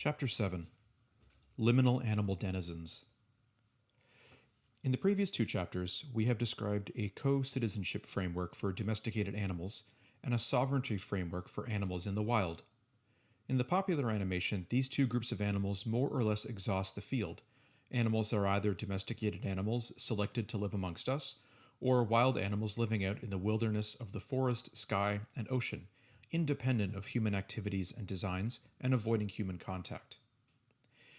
Chapter 7 Liminal Animal Denizens. In the previous two chapters, we have described a co-citizenship framework for domesticated animals and a sovereignty framework for animals in the wild. In the popular animation, these two groups of animals more or less exhaust the field. Animals are either domesticated animals selected to live amongst us, or wild animals living out in the wilderness of the forest, sky, and ocean, independent of human activities and designs and avoiding human contact.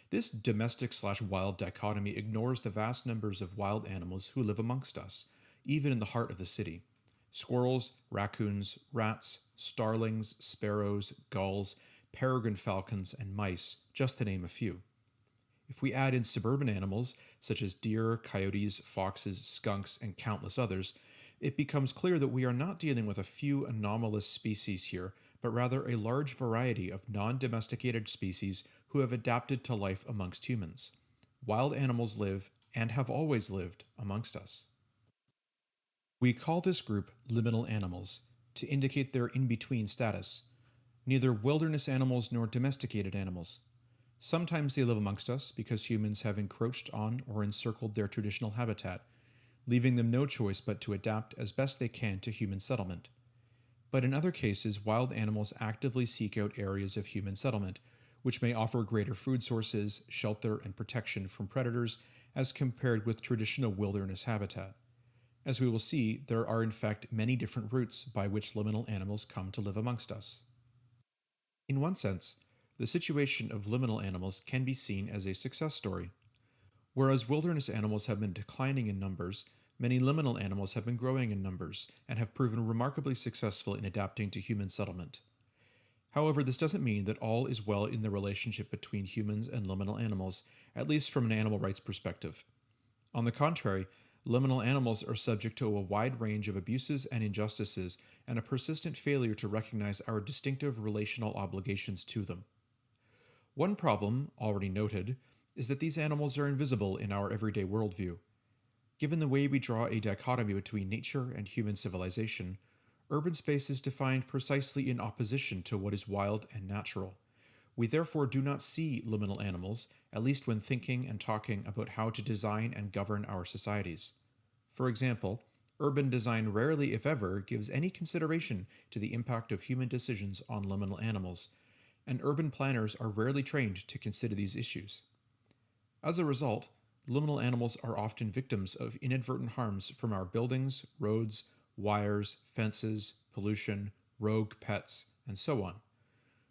This domestic/wild dichotomy ignores the vast numbers of wild animals who live amongst us, even in the heart of the city. Squirrels, raccoons, rats, starlings, sparrows, gulls, peregrine falcons, and mice, just to name a few. If we add in suburban animals, such as deer, coyotes, foxes, skunks, and countless others, it becomes clear that we are not dealing with a few anomalous species here, but rather a large variety of non-domesticated species who have adapted to life amongst humans. Wild animals live, and have always lived, amongst us. We call this group liminal animals, to indicate their in-between status, neither wilderness animals nor domesticated animals. Sometimes they live amongst us because humans have encroached on or encircled their traditional habitat, leaving them no choice but to adapt as best they can to human settlement. But in other cases, wild animals actively seek out areas of human settlement, which may offer greater food sources, shelter, and protection from predators as compared with traditional wilderness habitat. As we will see, there are in fact many different routes by which liminal animals come to live amongst us. In one sense, the situation of liminal animals can be seen as a success story. Whereas wilderness animals have been declining in numbers, many liminal animals have been growing in numbers and have proven remarkably successful in adapting to human settlement. However, this doesn't mean that all is well in the relationship between humans and liminal animals, at least from an animal rights perspective. On the contrary, liminal animals are subject to a wide range of abuses and injustices and a persistent failure to recognize our distinctive relational obligations to them. One problem, already noted, is that these animals are invisible in our everyday worldview. Given the way we draw a dichotomy between nature and human civilization, urban space is defined precisely in opposition to what is wild and natural. We therefore do not see liminal animals, at least when thinking and talking about how to design and govern our societies. For example, urban design rarely, if ever, gives any consideration to the impact of human decisions on liminal animals, and urban planners are rarely trained to consider these issues. As a result, liminal animals are often victims of inadvertent harms from our buildings, roads, wires, fences, pollution, rogue pets, and so on.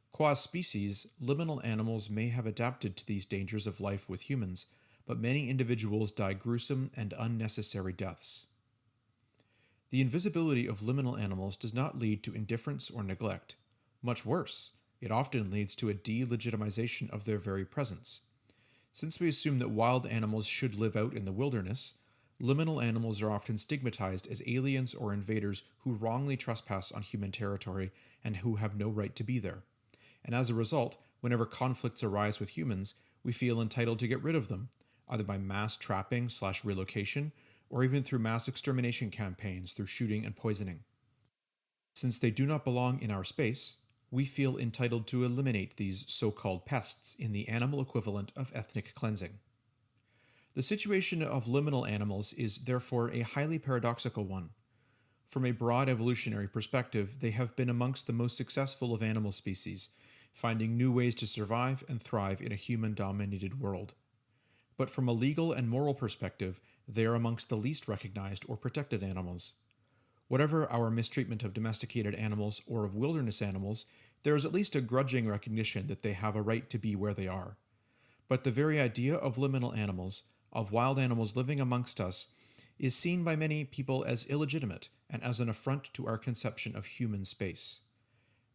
Qua species, liminal animals may have adapted to these dangers of life with humans, but many individuals die gruesome and unnecessary deaths. The invisibility of liminal animals does not lead to indifference or neglect. Much worse, it often leads to a delegitimization of their very presence. Since we assume that wild animals should live out in the wilderness, liminal animals are often stigmatized as aliens or invaders who wrongly trespass on human territory and who have no right to be there. And as a result, whenever conflicts arise with humans, we feel entitled to get rid of them, either by mass trapping/relocation, or even through mass extermination campaigns through shooting and poisoning. Since they do not belong in our space, we feel entitled to eliminate these so-called pests in the animal equivalent of ethnic cleansing. The situation of liminal animals is therefore a highly paradoxical one. From a broad evolutionary perspective, they have been amongst the most successful of animal species, finding new ways to survive and thrive in a human-dominated world. But from a legal and moral perspective, they are amongst the least recognized or protected animals. Whatever our mistreatment of domesticated animals or of wilderness animals, there is at least a grudging recognition that they have a right to be where they are. But the very idea of liminal animals, of wild animals living amongst us, is seen by many people as illegitimate and as an affront to our conception of human space.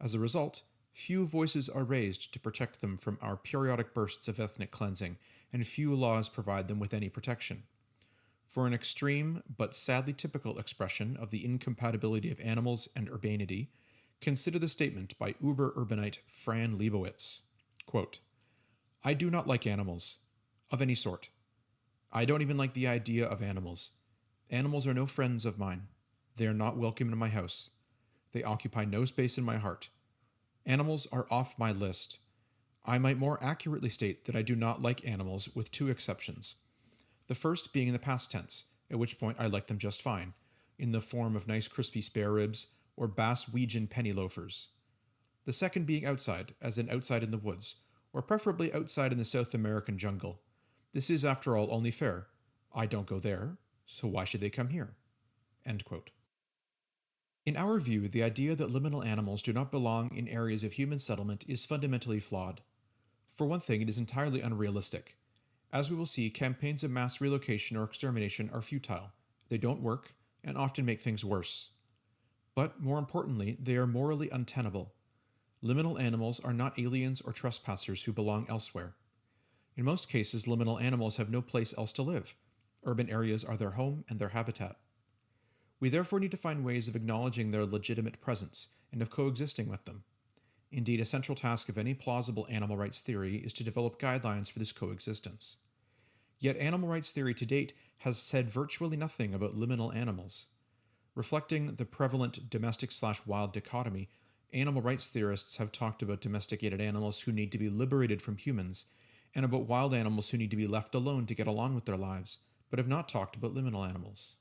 As a result, few voices are raised to protect them from our periodic bursts of ethnic cleansing, and few laws provide them with any protection. For an extreme, but sadly typical expression of the incompatibility of animals and urbanity, consider the statement by uber-urbanite Fran Lebowitz, quote, "I do not like animals, of any sort. I don't even like the idea of animals. Animals are no friends of mine. They are not welcome in my house. They occupy no space in my heart. Animals are off my list. I might more accurately state that I do not like animals with two exceptions. The first being in the past tense, at which point I like them just fine, in the form of nice crispy spare ribs or Bass-Weegian penny loafers. The second being outside, as in outside in the woods, or preferably outside in the South American jungle. This is, after all, only fair. I don't go there, so why should they come here? End quote. In our view, the idea that liminal animals do not belong in areas of human settlement is fundamentally flawed. For one thing, it is entirely unrealistic. As we will see, campaigns of mass relocation or extermination are futile. They don't work, and often make things worse. But, more importantly, they are morally untenable. Liminal animals are not aliens or trespassers who belong elsewhere. In most cases, liminal animals have no place else to live. Urban areas are their home and their habitat. We therefore need to find ways of acknowledging their legitimate presence and of coexisting with them. Indeed, a central task of any plausible animal rights theory is to develop guidelines for this coexistence. Yet animal rights theory to date has said virtually nothing about liminal animals. Reflecting the prevalent domestic/wild dichotomy, animal rights theorists have talked about domesticated animals who need to be liberated from humans, and about wild animals who need to be left alone to get along with their lives, but have not talked about liminal animals.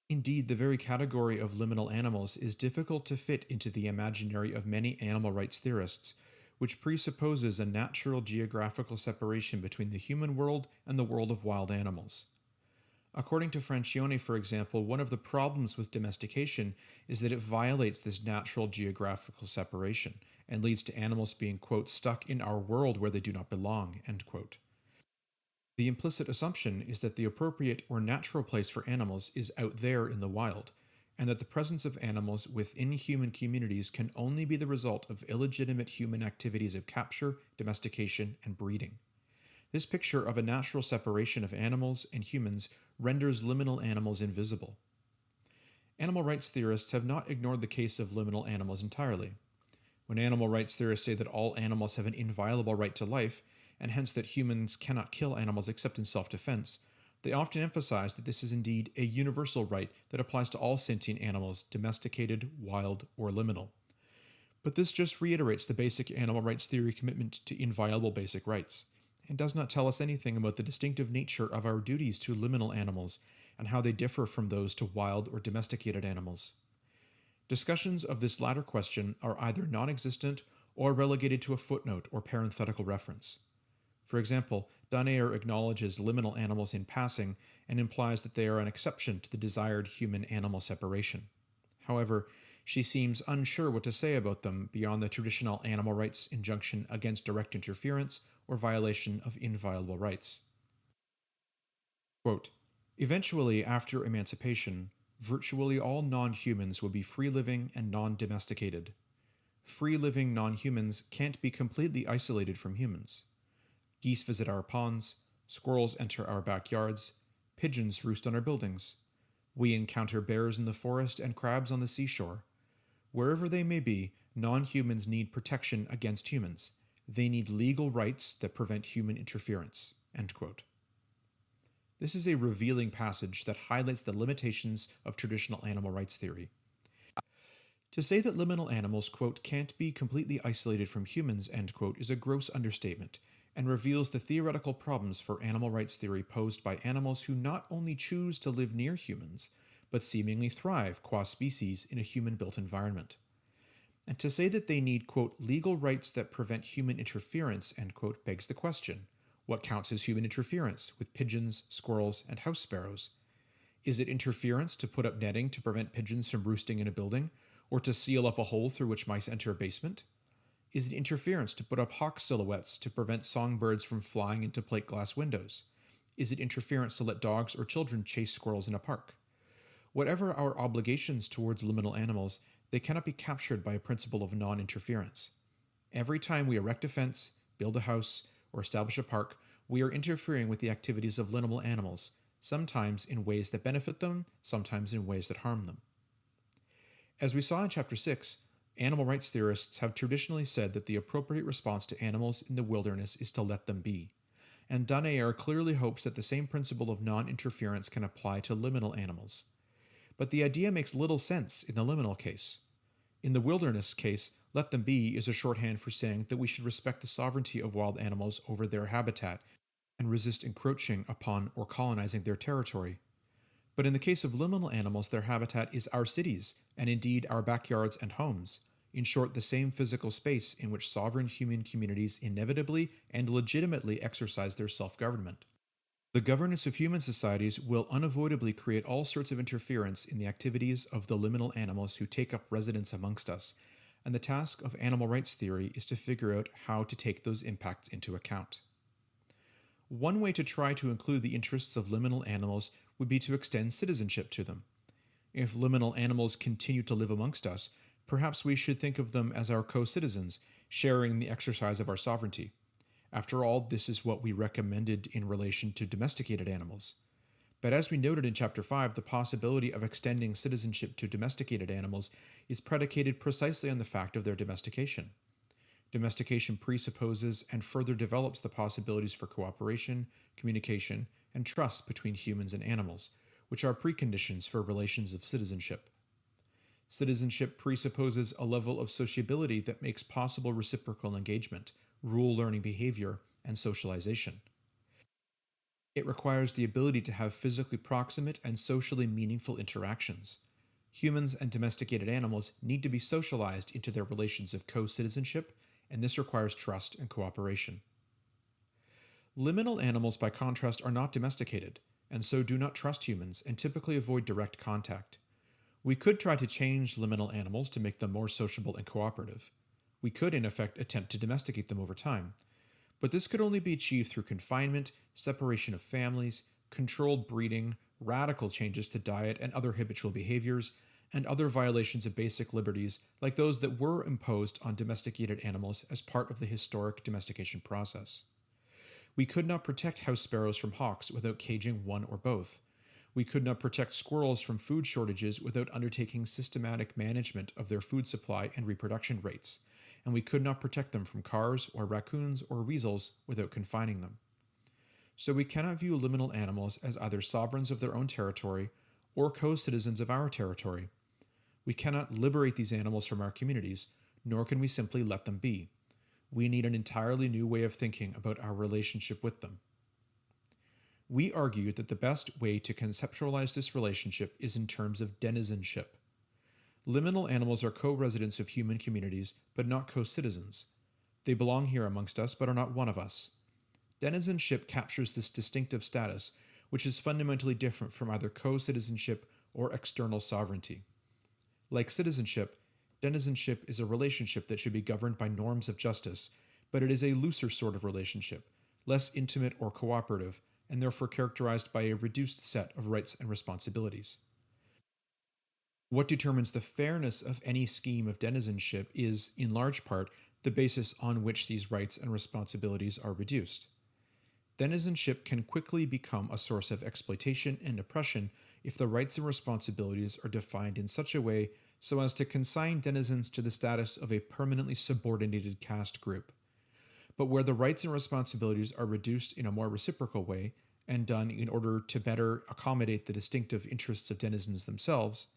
Indeed, the very category of liminal animals is difficult to fit into the imaginary of many animal rights theorists, which presupposes a natural geographical separation between the human world and the world of wild animals. According to Francione, for example, one of the problems with domestication is that it violates this natural geographical separation and leads to animals being, quote, stuck in our world where they do not belong, end quote. The implicit assumption is that the appropriate or natural place for animals is out there in the wild, and that the presence of animals within human communities can only be the result of illegitimate human activities of capture, domestication, and breeding. This picture of a natural separation of animals and humans renders liminal animals invisible. Animal rights theorists have not ignored the case of liminal animals entirely. When animal rights theorists say that all animals have an inviolable right to life, and hence that humans cannot kill animals except in self-defense, they often emphasize that this is indeed a universal right that applies to all sentient animals, domesticated, wild, or liminal. But this just reiterates the basic animal rights theory commitment to inviolable basic rights, and does not tell us anything about the distinctive nature of our duties to liminal animals and how they differ from those to wild or domesticated animals. Discussions of this latter question are either non-existent or relegated to a footnote or parenthetical reference. For example, Donaire acknowledges liminal animals in passing and implies that they are an exception to the desired human-animal separation. However, she seems unsure what to say about them beyond the traditional animal rights injunction against direct interference or violation of inviolable rights. Quote, eventually, after emancipation, virtually all non-humans will be free-living and non-domesticated. Free-living non-humans can't be completely isolated from humans. Geese visit our ponds, squirrels enter our backyards, pigeons roost on our buildings. We encounter bears in the forest and crabs on the seashore. Wherever they may be, non-humans need protection against humans. They need legal rights that prevent human interference. End quote. This is a revealing passage that highlights the limitations of traditional animal rights theory. To say that liminal animals, quote, can't be completely isolated from humans, end quote, is a gross understatement, and reveals the theoretical problems for animal rights theory posed by animals who not only choose to live near humans, but seemingly thrive qua species in a human-built environment. And to say that they need, quote, legal rights that prevent human interference, end quote, begs the question. What counts as human interference with pigeons, squirrels, and house sparrows? Is it interference to put up netting to prevent pigeons from roosting in a building, or to seal up a hole through which mice enter a basement? Is it interference to put up hawk silhouettes to prevent songbirds from flying into plate glass windows? Is it interference to let dogs or children chase squirrels in a park? Whatever our obligations towards liminal animals, they cannot be captured by a principle of non-interference. Every time we erect a fence, build a house, or establish a park, we are interfering with the activities of liminal animals, sometimes in ways that benefit them, sometimes in ways that harm them. As we saw in Chapter 6, animal rights theorists have traditionally said that the appropriate response to animals in the wilderness is to let them be, and Donaire clearly hopes that the same principle of non-interference can apply to liminal animals. But the idea makes little sense in the liminal case. In the wilderness case, let them be is a shorthand for saying that we should respect the sovereignty of wild animals over their habitat and resist encroaching upon or colonizing their territory. But in the case of liminal animals, their habitat is our cities, and indeed our backyards and homes. In short, the same physical space in which sovereign human communities inevitably and legitimately exercise their self-government. The governance of human societies will unavoidably create all sorts of interference in the activities of the liminal animals who take up residence amongst us, and the task of animal rights theory is to figure out how to take those impacts into account. One way to try to include the interests of liminal animals would be to extend citizenship to them. If liminal animals continue to live amongst us, perhaps we should think of them as our co-citizens, sharing the exercise of our sovereignty. After all, this is what we recommended in relation to domesticated animals. But as we noted in Chapter 5, the possibility of extending citizenship to domesticated animals is predicated precisely on the fact of their domestication. Domestication presupposes and further develops the possibilities for cooperation, communication, and trust between humans and animals, which are preconditions for relations of citizenship. Citizenship presupposes a level of sociability that makes possible reciprocal engagement, rule-learning behavior, and socialization. It requires the ability to have physically proximate and socially meaningful interactions. Humans and domesticated animals need to be socialized into their relations of co-citizenship, and this requires trust and cooperation. Liminal animals, by contrast, are not domesticated, and so do not trust humans and typically avoid direct contact. We could try to change liminal animals to make them more sociable and cooperative. We could, in effect, attempt to domesticate them over time, but this could only be achieved through confinement, separation of families, controlled breeding, radical changes to diet and other habitual behaviors, and other violations of basic liberties like those that were imposed on domesticated animals as part of the historic domestication process. We could not protect house sparrows from hawks without caging one or both. We could not protect squirrels from food shortages without undertaking systematic management of their food supply and reproduction rates, and we could not protect them from cars or raccoons or weasels without confining them. So we cannot view liminal animals as either sovereigns of their own territory or co-citizens of our territory. We cannot liberate these animals from our communities, nor can we simply let them be. We need an entirely new way of thinking about our relationship with them. We argued that the best way to conceptualize this relationship is in terms of denizenship. Liminal animals are co-residents of human communities, but not co-citizens. They belong here amongst us, but are not one of us. Denizenship captures this distinctive status, which is fundamentally different from either co-citizenship or external sovereignty. Like citizenship, denizenship is a relationship that should be governed by norms of justice, but it is a looser sort of relationship, less intimate or cooperative, and therefore characterized by a reduced set of rights and responsibilities. What determines the fairness of any scheme of denizenship is, in large part, the basis on which these rights and responsibilities are reduced. Denizenship can quickly become a source of exploitation and oppression if the rights and responsibilities are defined in such a way so as to consign denizens to the status of a permanently subordinated caste group. But where the rights and responsibilities are reduced in a more reciprocal way and done in order to better accommodate the distinctive interests of denizens themselves,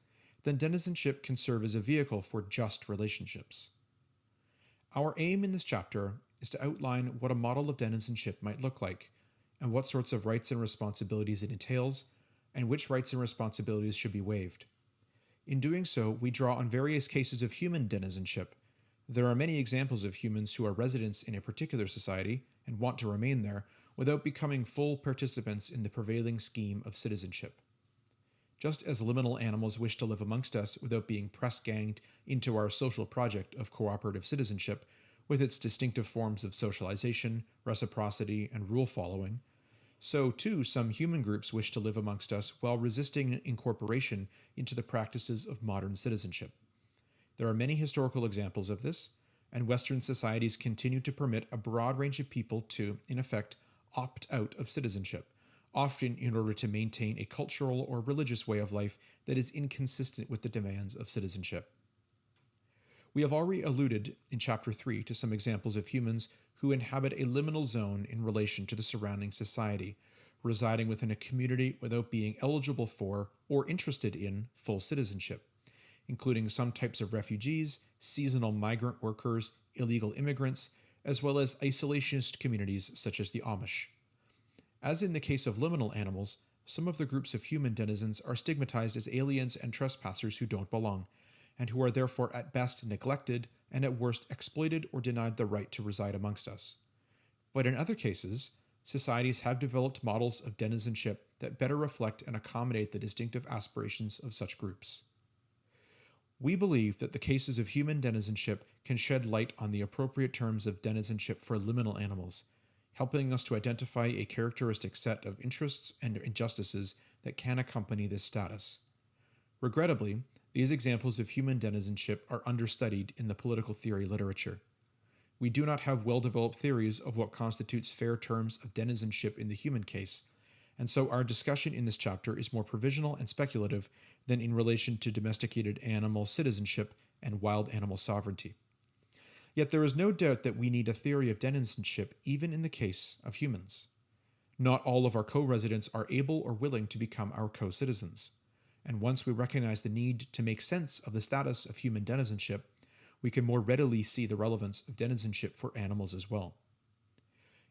then denizenship can serve as a vehicle for just relationships. Our aim in this chapter is to outline what a model of denizenship might look like, and what sorts of rights and responsibilities it entails, and which rights and responsibilities should be waived. In doing so, we draw on various cases of human denizenship. There are many examples of humans who are residents in a particular society and want to remain there without becoming full participants in the prevailing scheme of citizenship. Just as liminal animals wish to live amongst us without being press-ganged into our social project of cooperative citizenship, with its distinctive forms of socialization, reciprocity, and rule-following, so too some human groups wish to live amongst us while resisting incorporation into the practices of modern citizenship. There are many historical examples of this, and Western societies continue to permit a broad range of people to, in effect, opt out of citizenship, often in order to maintain a cultural or religious way of life that is inconsistent with the demands of citizenship. We have already alluded in Chapter 3 to some examples of humans who inhabit a liminal zone in relation to the surrounding society, residing within a community without being eligible for or interested in full citizenship. including some types of refugees, seasonal migrant workers, illegal immigrants, as well as isolationist communities such as the Amish. As in the case of liminal animals, some of the groups of human denizens are stigmatized as aliens and trespassers who don't belong, and who are therefore at best neglected and at worst exploited or denied the right to reside amongst us. But in other cases, societies have developed models of denizenship that better reflect and accommodate the distinctive aspirations of such groups. We believe that the cases of human denizenship can shed light on the appropriate terms of denizenship for liminal animals, helping us to identify a characteristic set of interests and injustices that can accompany this status. Regrettably, these examples of human denizenship are understudied in the political theory literature. We do not have well-developed theories of what constitutes fair terms of denizenship in the human case, and so our discussion in this chapter is more provisional and speculative than in relation to domesticated animal citizenship and wild animal sovereignty. Yet there is no doubt that we need a theory of denizenship even in the case of humans. Not all of our co-residents are able or willing to become our co-citizens, and once we recognize the need to make sense of the status of human denizenship, we can more readily see the relevance of denizenship for animals as well.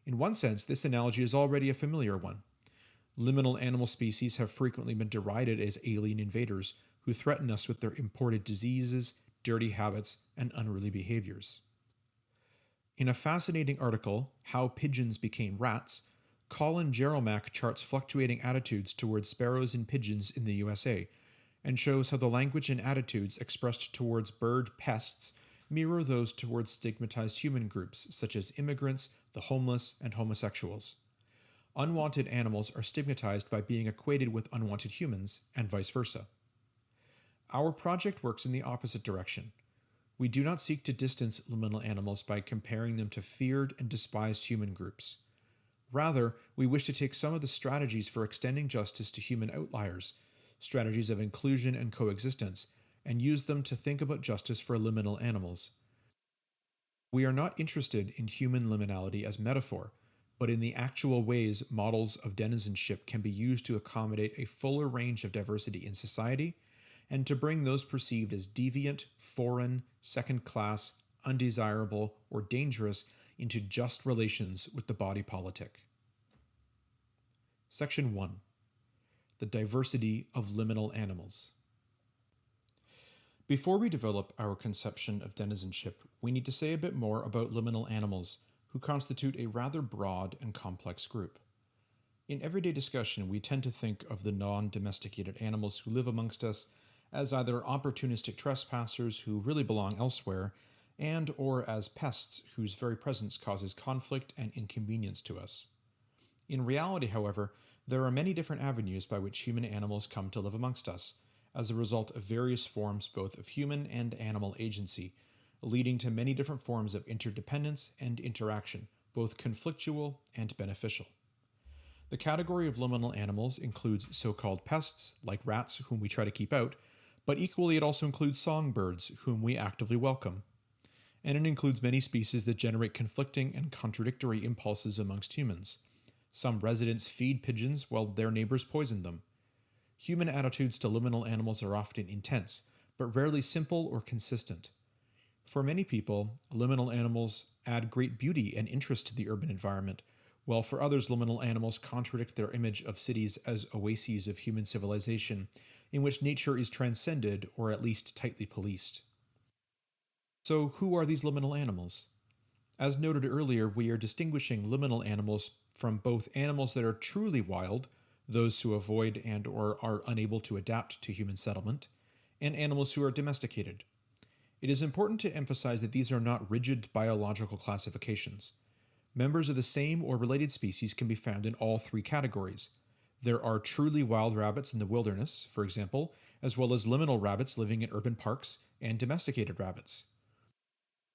In one sense, this analogy is already a familiar one. Liminal animal species have frequently been derided as alien invaders who threaten us with their imported diseases, dirty habits, and unruly behaviors. In a fascinating article, How Pigeons Became Rats, Colin Jeromack charts fluctuating attitudes towards sparrows and pigeons in the USA, and shows how the language and attitudes expressed towards bird pests mirror those towards stigmatized human groups such as immigrants, the homeless, and homosexuals. Unwanted animals are stigmatized by being equated with unwanted humans, and vice versa. Our project works in the opposite direction. We do not seek to distance liminal animals by comparing them to feared and despised human groups. Rather, we wish to take some of the strategies for extending justice to human outliers, strategies of inclusion and coexistence, and use them to think about justice for liminal animals. We are not interested in human liminality as metaphor, but in the actual ways models of denizenship can be used to accommodate a fuller range of diversity in society, and to bring those perceived as deviant, foreign, second-class, undesirable, or dangerous into just relations with the body politic. Section 1. The diversity of liminal animals. Before we develop our conception of denizenship, we need to say a bit more about liminal animals, who constitute a rather broad and complex group. In everyday discussion, we tend to think of the non-domesticated animals who live amongst us as either opportunistic trespassers who really belong elsewhere, and or as pests whose very presence causes conflict and inconvenience to us. In reality, however, there are many different avenues by which human animals come to live amongst us, as a result of various forms both of human and animal agency, leading to many different forms of interdependence and interaction, both conflictual and beneficial. The category of liminal animals includes so-called pests, like rats, whom we try to keep out, but equally it also includes songbirds, whom we actively welcome. And it includes many species that generate conflicting and contradictory impulses amongst humans. Some residents feed pigeons while their neighbors poison them. Human attitudes to liminal animals are often intense, but rarely simple or consistent. For many people, liminal animals add great beauty and interest to the urban environment, while for others liminal animals contradict their image of cities as oases of human civilization, in which nature is transcended or at least tightly policed. So who are these liminal animals? As noted earlier, we are distinguishing liminal animals from both animals that are truly wild, those who avoid and or are unable to adapt to human settlement, and animals who are domesticated. It is important to emphasize that these are not rigid biological classifications. Members of the same or related species can be found in all three categories. There are truly wild rabbits in the wilderness, for example, as well as liminal rabbits living in urban parks and domesticated rabbits.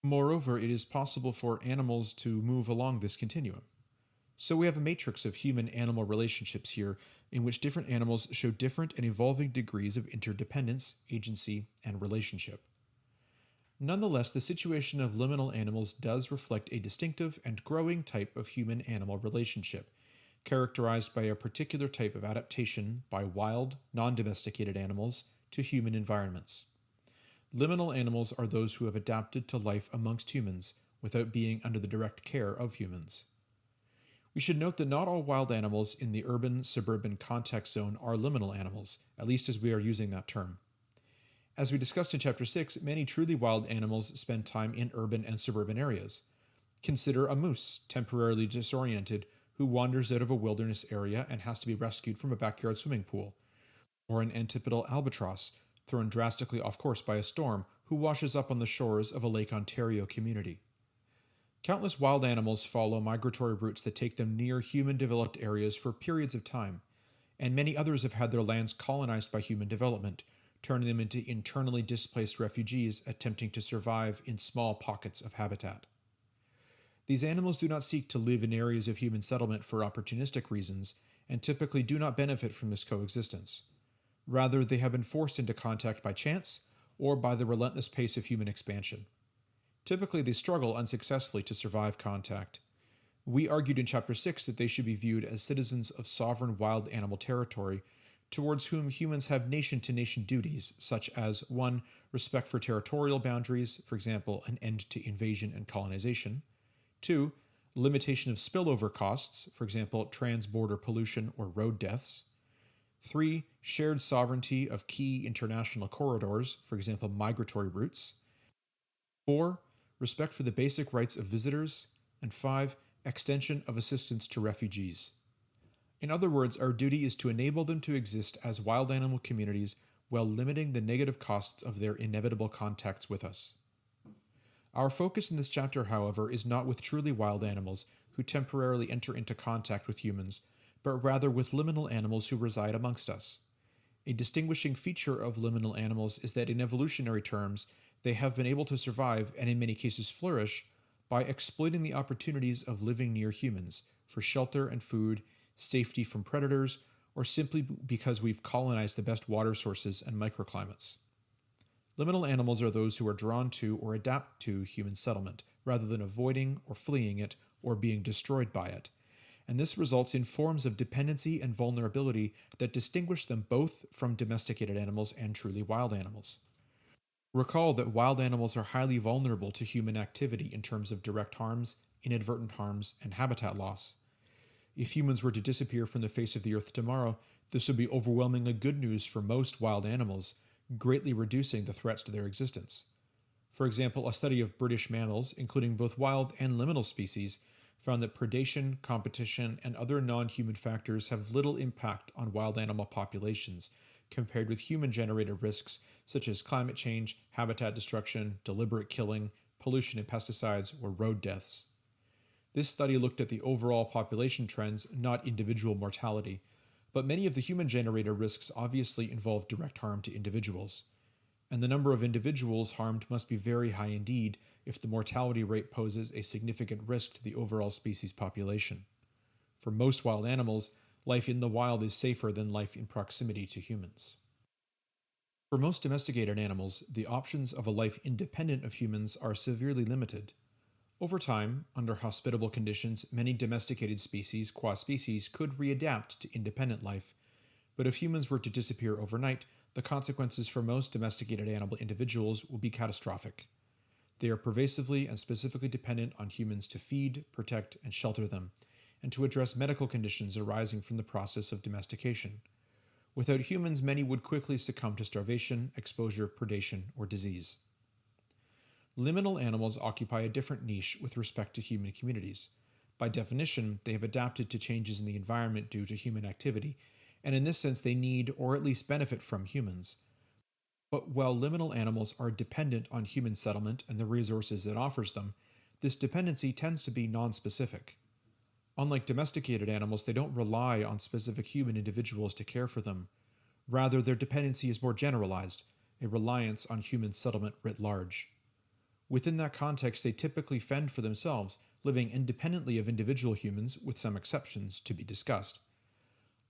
Moreover, it is possible for animals to move along this continuum. So we have a matrix of human-animal relationships here in which different animals show different and evolving degrees of interdependence, agency, and relationship. Nonetheless, the situation of liminal animals does reflect a distinctive and growing type of human-animal relationship, characterized by a particular type of adaptation by wild, non-domesticated animals to human environments. Liminal animals are those who have adapted to life amongst humans without being under the direct care of humans. We should note that not all wild animals in the urban-suburban context zone are liminal animals, at least as we are using that term. As we discussed in Chapter 6, many truly wild animals spend time in urban and suburban areas. Consider a moose, temporarily disoriented, who wanders out of a wilderness area and has to be rescued from a backyard swimming pool, or an antipodal albatross, thrown drastically off course by a storm, who washes up on the shores of a Lake Ontario community. Countless wild animals follow migratory routes that take them near human-developed areas for periods of time, and many others have had their lands colonized by human development, turning them into internally displaced refugees attempting to survive in small pockets of habitat. These animals do not seek to live in areas of human settlement for opportunistic reasons, and typically do not benefit from this coexistence. Rather, they have been forced into contact by chance or by the relentless pace of human expansion. Typically, they struggle unsuccessfully to survive contact. We argued in Chapter 6 that they should be viewed as citizens of sovereign wild animal territory, towards whom humans have nation-to-nation duties, such as 1. Respect for territorial boundaries, for example, an end to invasion and colonization; 2. Limitation of spillover costs, for example, trans-border pollution or road deaths; 3. Shared sovereignty of key international corridors, for example, migratory routes; 4. Respect for the basic rights of visitors; and 5. Extension of assistance to refugees. In other words, our duty is to enable them to exist as wild animal communities while limiting the negative costs of their inevitable contacts with us. Our focus in this chapter, however, is not with truly wild animals who temporarily enter into contact with humans, but rather with liminal animals who reside amongst us. A distinguishing feature of liminal animals is that in evolutionary terms, they have been able to survive, and in many cases flourish, by exploiting the opportunities of living near humans for shelter and food, safety from predators, or simply because we've colonized the best water sources and microclimates. Liminal animals are those who are drawn to or adapt to human settlement, rather than avoiding or fleeing it or being destroyed by it, and this results in forms of dependency and vulnerability that distinguish them both from domesticated animals and truly wild animals. Recall that wild animals are highly vulnerable to human activity in terms of direct harms, inadvertent harms, and habitat loss. If humans were to disappear from the face of the earth tomorrow, this would be overwhelmingly good news for most wild animals, greatly reducing the threats to their existence. For example, a study of British mammals, including both wild and liminal species, found that predation, competition, and other non-human factors have little impact on wild animal populations compared with human-generated risks such as climate change, habitat destruction, deliberate killing, pollution and pesticides, or road deaths. This study looked at the overall population trends, not individual mortality, but many of the human-generated risks obviously involve direct harm to individuals, and the number of individuals harmed must be very high indeed if the mortality rate poses a significant risk to the overall species population. For most wild animals, life in the wild is safer than life in proximity to humans. For most domesticated animals, the options of a life independent of humans are severely limited. Over time, under hospitable conditions, many domesticated species, qua species, could readapt to independent life, but if humans were to disappear overnight, the consequences for most domesticated animal individuals will be catastrophic. They are pervasively and specifically dependent on humans to feed, protect, and shelter them, and to address medical conditions arising from the process of domestication. Without humans, many would quickly succumb to starvation, exposure, predation, or disease. Liminal animals occupy a different niche with respect to human communities. By definition, they have adapted to changes in the environment due to human activity, and in this sense they need or at least benefit from humans. But while liminal animals are dependent on human settlement and the resources it offers them, this dependency tends to be non-specific. Unlike domesticated animals, they don't rely on specific human individuals to care for them. Rather, their dependency is more generalized, a reliance on human settlement writ large. Within that context, they typically fend for themselves, living independently of individual humans, with some exceptions to be discussed.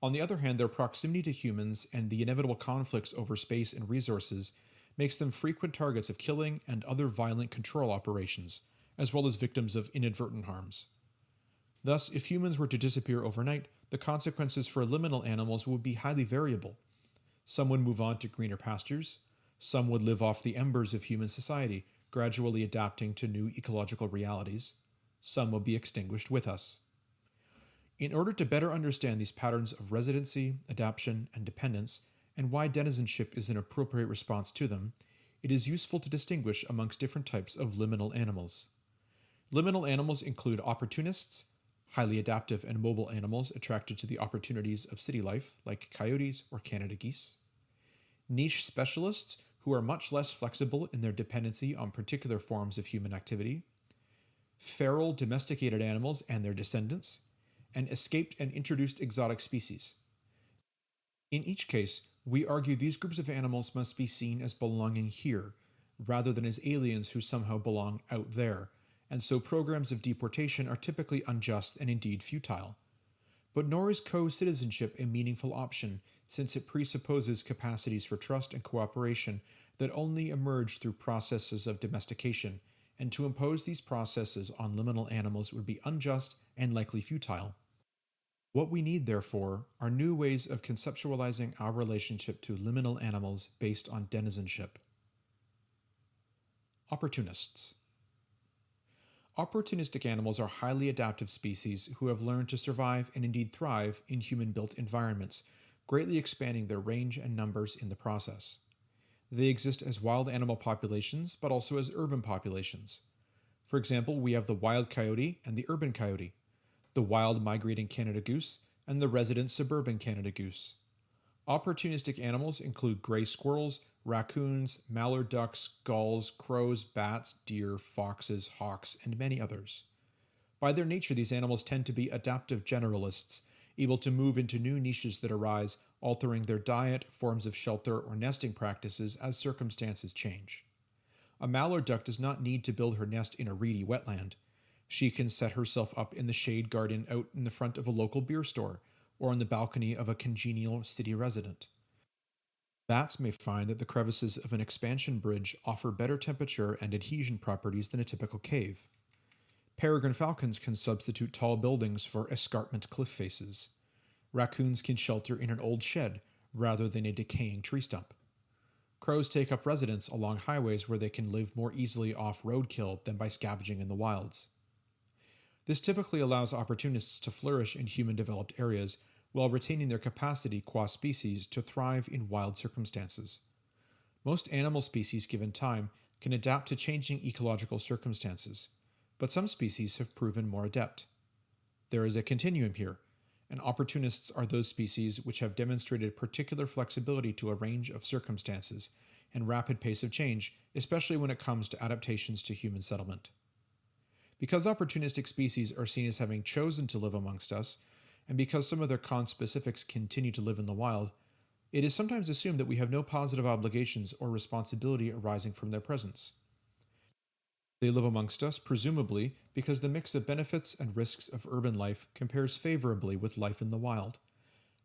On the other hand, their proximity to humans and the inevitable conflicts over space and resources makes them frequent targets of killing and other violent control operations, as well as victims of inadvertent harms. Thus, if humans were to disappear overnight, the consequences for liminal animals would be highly variable. Some would move on to greener pastures, Some would live off the embers of human society, gradually adapting to new ecological realities. Some will be extinguished with us. In order to better understand these patterns of residency, adaptation, and dependence, and why denizenship is an appropriate response to them, it is useful to distinguish amongst different types of liminal animals. Liminal animals include opportunists, highly adaptive and mobile animals attracted to the opportunities of city life, like coyotes or Canada geese; niche specialists who are much less flexible in their dependency on particular forms of human activity; feral domesticated animals and their descendants; and escaped and introduced exotic species. In each case, we argue these groups of animals must be seen as belonging here, rather than as aliens who somehow belong out there, and so programs of deportation are typically unjust and indeed futile. But nor is co-citizenship a meaningful option, since it presupposes capacities for trust and cooperation that only emerge through processes of domestication, and to impose these processes on liminal animals would be unjust and likely futile. What we need, therefore, are new ways of conceptualizing our relationship to liminal animals based on denizenship. Opportunists. Opportunistic animals are highly adaptive species who have learned to survive and indeed thrive in human-built environments, greatly expanding their range and numbers in the process. They exist as wild animal populations, but also as urban populations. For example, we have the wild coyote and the urban coyote, the wild migrating Canada goose, and the resident suburban Canada goose. Opportunistic animals include gray squirrels, raccoons, mallard ducks, gulls, crows, bats, deer, foxes, hawks, and many others. By their nature, these animals tend to be adaptive generalists, able to move into new niches that arise, altering their diet, forms of shelter, or nesting practices as circumstances change. A mallard duck does not need to build her nest in a reedy wetland. She can set herself up in the shade garden out in the front of a local beer store, or on the balcony of a congenial city resident. Bats may find that the crevices of an expansion bridge offer better temperature and adhesion properties than a typical cave. Peregrine falcons can substitute tall buildings for escarpment cliff faces. Raccoons can shelter in an old shed rather than a decaying tree stump. Crows take up residence along highways where they can live more easily off roadkill than by scavenging in the wilds. This typically allows opportunists to flourish in human-developed areas while retaining their capacity qua species to thrive in wild circumstances. Most animal species given time can adapt to changing ecological circumstances, but some species have proven more adept. There is a continuum here, and opportunists are those species which have demonstrated particular flexibility to a range of circumstances and rapid pace of change, especially when it comes to adaptations to human settlement. Because opportunistic species are seen as having chosen to live amongst us, and because some of their conspecifics continue to live in the wild, it is sometimes assumed that we have no positive obligations or responsibility arising from their presence. They live amongst us, presumably, because the mix of benefits and risks of urban life compares favorably with life in the wild,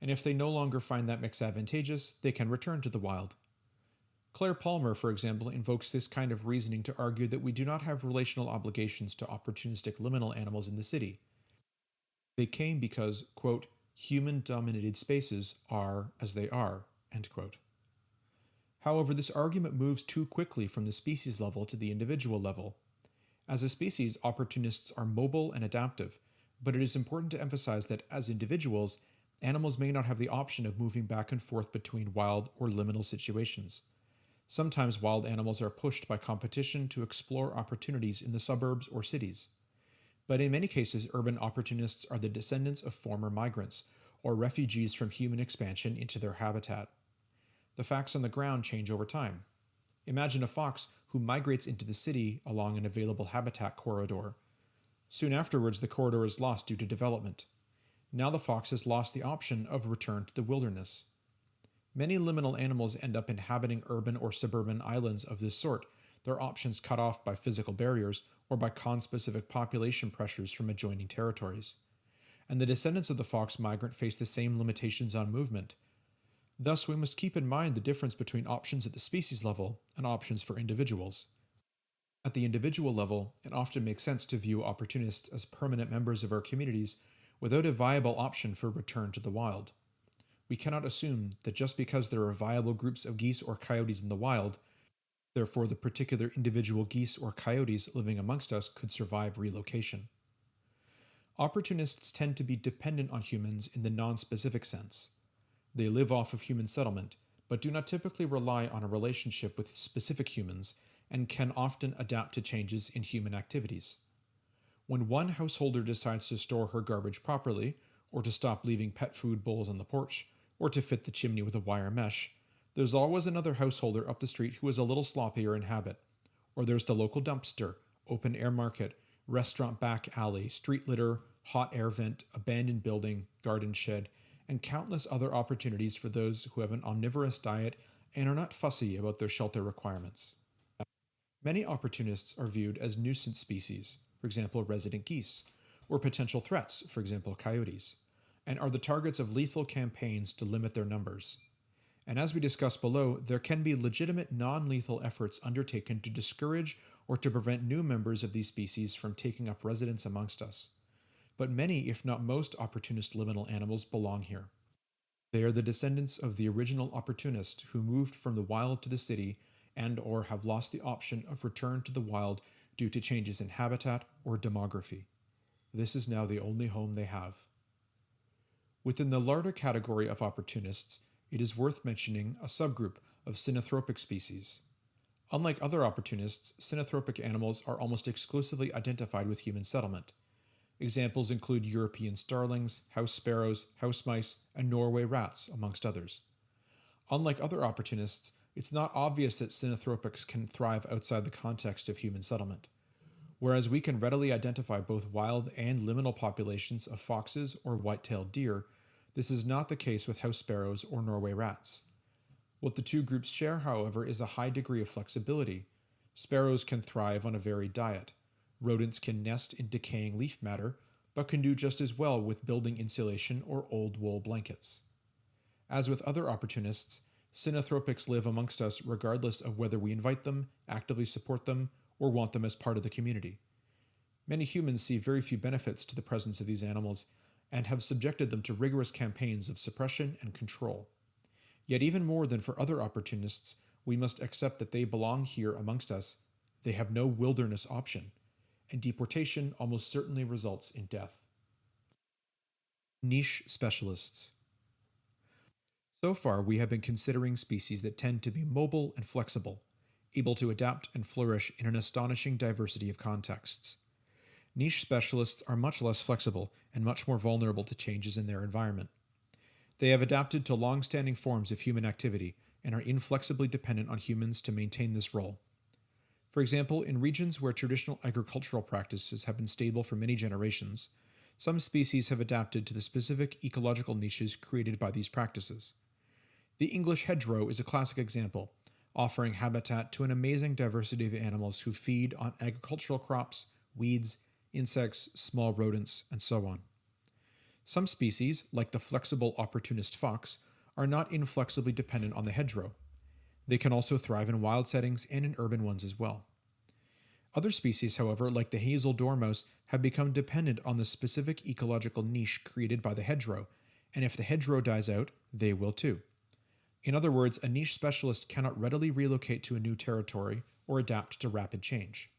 and if they no longer find that mix advantageous, they can return to the wild. Claire Palmer, for example, invokes this kind of reasoning to argue that we do not have relational obligations to opportunistic liminal animals in the city. They came because, quote, human-dominated spaces are as they are, end quote. However, this argument moves too quickly from the species level to the individual level. As a species, opportunists are mobile and adaptive, but it is important to emphasize that as individuals, animals may not have the option of moving back and forth between wild or liminal situations. Sometimes wild animals are pushed by competition to explore opportunities in the suburbs or cities. But in many cases, urban opportunists are the descendants of former migrants, or refugees from human expansion into their habitat. The facts on the ground change over time. Imagine a fox who migrates into the city along an available habitat corridor. Soon afterwards, the corridor is lost due to development. Now the fox has lost the option of return to the wilderness. Many liminal animals end up inhabiting urban or suburban islands of this sort, their options cut off by physical barriers or by conspecific population pressures from adjoining territories. And the descendants of the fox migrant face the same limitations on movement. Thus, we must keep in mind the difference between options at the species level and options for individuals. At the individual level, it often makes sense to view opportunists as permanent members of our communities without a viable option for return to the wild. we cannot assume that just because there are viable groups of geese or coyotes in the wild, therefore the particular individual geese or coyotes living amongst us could survive relocation. Opportunists tend to be dependent on humans in the non-specific sense. They live off of human settlement, but do not typically rely on a relationship with specific humans and can often adapt to changes in human activities. When one householder decides to store her garbage properly, or to stop leaving pet food bowls on the porch, or to fit the chimney with a wire mesh, there's always another householder up the street who is a little sloppier in habit. Or there's the local dumpster, open air market, restaurant back alley, street litter, hot air vent, abandoned building, garden shed, and countless other opportunities for those who have an omnivorous diet and are not fussy about their shelter requirements. Many opportunists are viewed as nuisance species, for example resident geese, or potential threats, for example coyotes, and are the targets of lethal campaigns to limit their numbers. And as we discussed below, there can be legitimate non-lethal efforts undertaken to discourage or to prevent new members of these species from taking up residence amongst us. But many, if not most, opportunist liminal animals belong here. They are the descendants of the original opportunist who moved from the wild to the city and or have lost the option of return to the wild due to changes in habitat or demography. This is now the only home they have. Within the larger category of opportunists, it is worth mentioning a subgroup of synanthropic species. Unlike other opportunists, synanthropic animals are almost exclusively identified with human settlement. Examples include European starlings, house sparrows, house mice, and Norway rats, amongst others. Unlike other opportunists, it's not obvious that synanthropics can thrive outside the context of human settlement. Whereas we can readily identify both wild and liminal populations of foxes or white-tailed deer, this is not the case with house sparrows or Norway rats. What the two groups share, however, is a high degree of flexibility. Sparrows can thrive on a varied diet. Rodents can nest in decaying leaf matter, but can do just as well with building insulation or old wool blankets. As with other opportunists, synanthropics live amongst us regardless of whether we invite them, actively support them, or want them as part of the community. Many humans see very few benefits to the presence of these animals and have subjected them to rigorous campaigns of suppression and control. Yet even more than for other opportunists, we must accept that they belong here amongst us. They have no wilderness option, and deportation almost certainly results in death. Niche specialists. So far, we have been considering species that tend to be mobile and flexible, able to adapt and flourish in an astonishing diversity of contexts. Niche specialists are much less flexible and much more vulnerable to changes in their environment. They have adapted to long-standing forms of human activity and are inflexibly dependent on humans to maintain this role. For example, in regions where traditional agricultural practices have been stable for many generations, some species have adapted to the specific ecological niches created by these practices. The English hedgerow is a classic example, offering habitat to an amazing diversity of animals who feed on agricultural crops, weeds, insects, small rodents, and so on. Some species, like the flexible opportunist fox, are not inflexibly dependent on the hedgerow. They can also thrive in wild settings and in urban ones as well. Other species, however, like the hazel dormouse, have become dependent on the specific ecological niche created by the hedgerow, and if the hedgerow dies out, they will too. In other words, a niche specialist cannot readily relocate to a new territory or adapt to rapid change.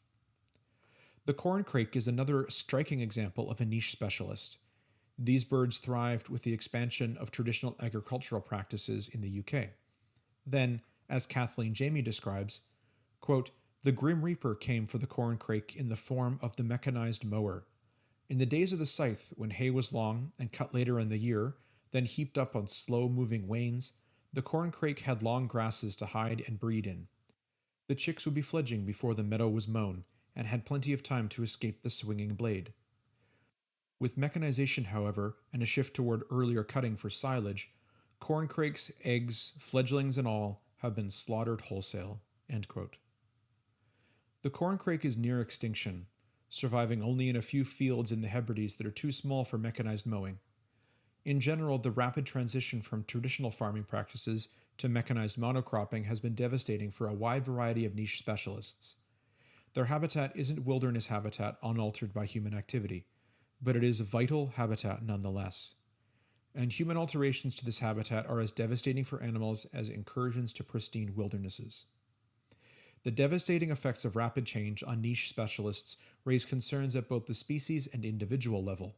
The corncrake is another striking example of a niche specialist. These birds thrived with the expansion of traditional agricultural practices in the UK. Then, as Kathleen Jamie describes, quote, "The Grim Reaper came for the corncrake in the form of the mechanized mower. In the days of the scythe, when hay was long and cut later in the year, then heaped up on slow-moving wains, the corncrake had long grasses to hide and breed in. The chicks would be fledging before the meadow was mown, and had plenty of time to escape the swinging blade. With mechanization, however, and a shift toward earlier cutting for silage, corncrakes, eggs, fledglings and all have been slaughtered wholesale." End quote. The corncrake is near extinction, surviving only in a few fields in the Hebrides that are too small for mechanized mowing. In general, the rapid transition from traditional farming practices to mechanized monocropping has been devastating for a wide variety of niche specialists. Their habitat isn't wilderness habitat unaltered by human activity, but it is vital habitat nonetheless. and human alterations to this habitat are as devastating for animals as incursions to pristine wildernesses. The devastating effects of rapid change on niche specialists raise concerns at both the species and individual level.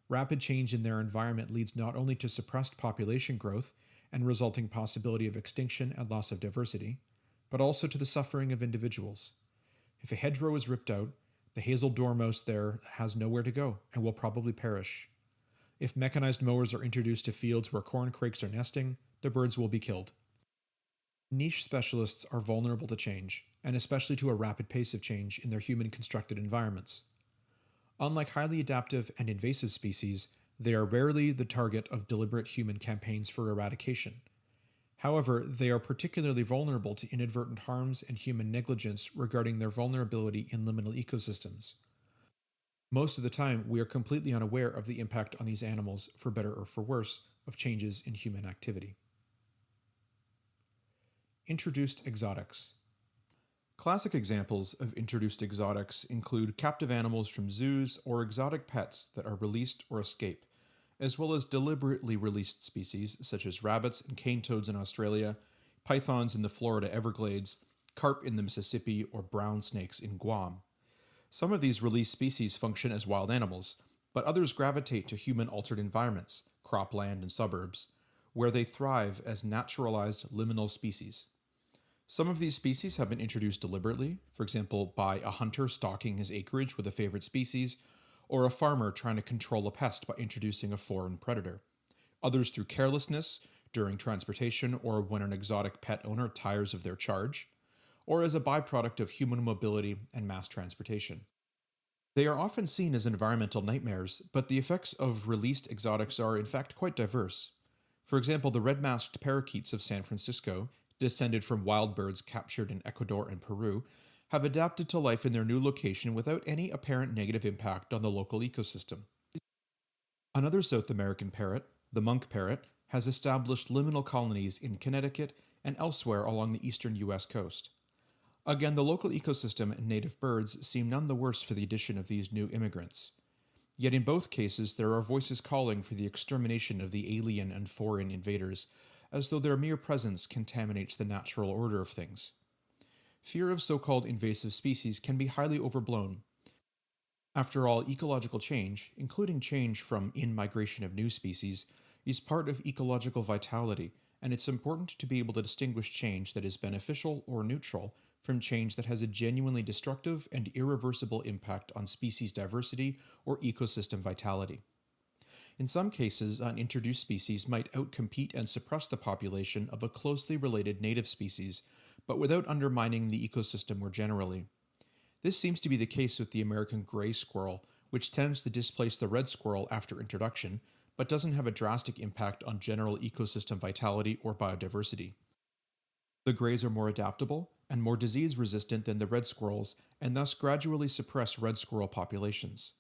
Rapid change in their environment leads not only to suppressed population growth and resulting possibility of extinction and loss of diversity, but also to the suffering of individuals. If a hedgerow is ripped out, the hazel dormouse there has nowhere to go and will probably perish. If mechanized mowers are introduced to fields where corncrakes are nesting, the birds will be killed. Niche specialists are vulnerable to change, and especially to a rapid pace of change in their human-constructed environments. Unlike highly adaptive and invasive species, they are rarely the target of deliberate human campaigns for eradication. However, they are particularly vulnerable to inadvertent harms and human negligence regarding their vulnerability in liminal ecosystems. Most of the time, we are completely unaware of the impact on these animals, for better or for worse, of changes in human activity. Introduced exotics. Classic examples of introduced exotics include captive animals from zoos or exotic pets that are released or escape, as well as deliberately released species such as rabbits and cane toads in Australia, pythons in the Florida Everglades, carp in the Mississippi, or brown snakes in Guam. Some of these released species function as wild animals, but others gravitate to human-altered environments, cropland and suburbs, where they thrive as naturalized liminal species. Some of these species have been introduced deliberately, for example, by a hunter stalking his acreage with a favorite species, or a farmer trying to control a pest by introducing a foreign predator. Others through carelessness, during transportation, or when an exotic pet owner tires of their charge, or as a byproduct of human mobility and mass transportation. They are often seen as environmental nightmares, but the effects of released exotics are in fact quite diverse. For example, the red-masked parakeets of San Francisco, descended from wild birds captured in Ecuador and Peru, have adapted to life in their new location without any apparent negative impact on the local ecosystem. Another South American parrot, the monk parrot, has established liminal colonies in Connecticut and elsewhere along the eastern U.S. coast. Again, the local ecosystem and native birds seem none the worse for the addition of these new immigrants. Yet in both cases, there are voices calling for the extermination of the alien and foreign invaders, as though their mere presence contaminates the natural order of things. Fear of so-called invasive species can be highly overblown. After all, ecological change, including change from in-migration of new species, is part of ecological vitality, and it's important to be able to distinguish change that is beneficial or neutral from change that has a genuinely destructive and irreversible impact on species diversity or ecosystem vitality. In some cases, an introduced species might outcompete and suppress the population of a closely related native species, but without undermining the ecosystem more generally. This seems to be the case with the American gray squirrel, which tends to displace the red squirrel after introduction, but doesn't have a drastic impact on general ecosystem vitality or biodiversity. The grays are more adaptable and more disease-resistant than the red squirrels, and thus gradually suppress red squirrel populations.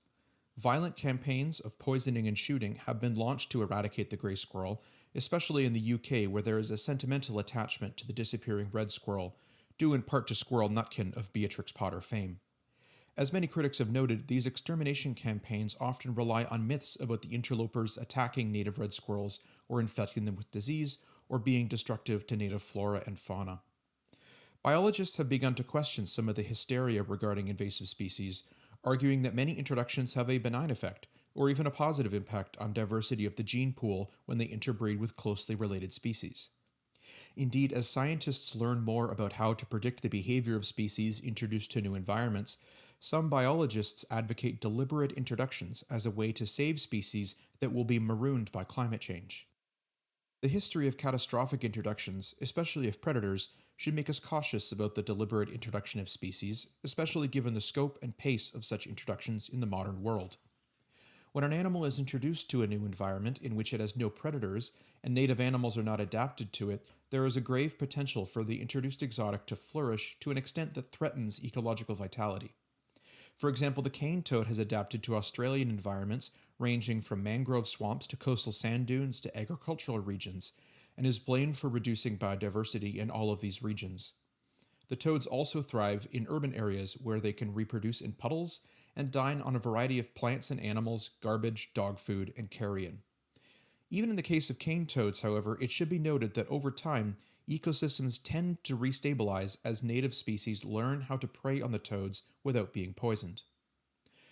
Violent campaigns of poisoning and shooting have been launched to eradicate the gray squirrel, especially in the UK, where there is a sentimental attachment to the disappearing red squirrel, due in part to Squirrel Nutkin of Beatrix Potter fame. As many critics have noted, these extermination campaigns often rely on myths about the interlopers attacking native red squirrels or infecting them with disease, or being destructive to native flora and fauna. Biologists have begun to question some of the hysteria regarding invasive species, arguing that many introductions have a benign effect, or even a positive impact on diversity of the gene pool when they interbreed with closely related species. Indeed, as scientists learn more about how to predict the behavior of species introduced to new environments, some biologists advocate deliberate introductions as a way to save species that will be marooned by climate change. The history of catastrophic introductions, especially of predators, should make us cautious about the deliberate introduction of species, especially given the scope and pace of such introductions in the modern world. When an animal is introduced to a new environment in which it has no predators, and native animals are not adapted to it, there is a grave potential for the introduced exotic to flourish to an extent that threatens ecological vitality. For example, the cane toad has adapted to Australian environments ranging from mangrove swamps to coastal sand dunes to agricultural regions, and is blamed for reducing biodiversity in all of these regions. The toads also thrive in urban areas where they can reproduce in puddles and dine on a variety of plants and animals, garbage, dog food, and carrion. Even in the case of cane toads, however, it should be noted that over time, ecosystems tend to restabilize as native species learn how to prey on the toads without being poisoned.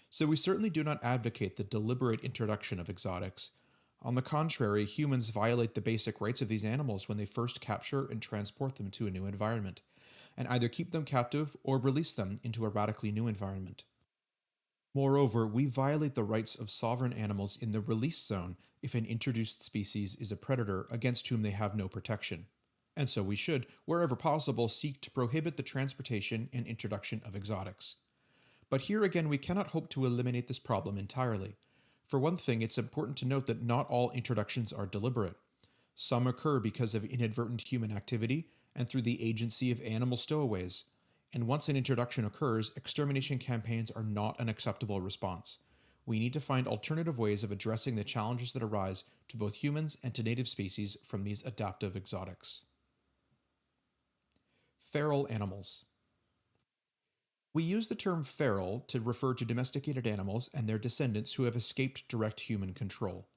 So we certainly do not advocate the deliberate introduction of exotics. On the contrary, humans violate the basic rights of these animals when they first capture and transport them to a new environment, and either keep them captive or release them into a radically new environment. Moreover, we violate the rights of sovereign animals in the release zone if an introduced species is a predator against whom they have no protection. And so we should, wherever possible, seek to prohibit the transportation and introduction of exotics. But here again, we cannot hope to eliminate this problem entirely. For one thing, it's important to note that not all introductions are deliberate. Some occur because of inadvertent human activity and through the agency of animal stowaways. And once an introduction occurs, extermination campaigns are not an acceptable response. We need to find alternative ways of addressing the challenges that arise to both humans and to native species from these adaptive exotics. Feral animals. We use the term feral to refer to domesticated animals and their descendants who have escaped direct human control.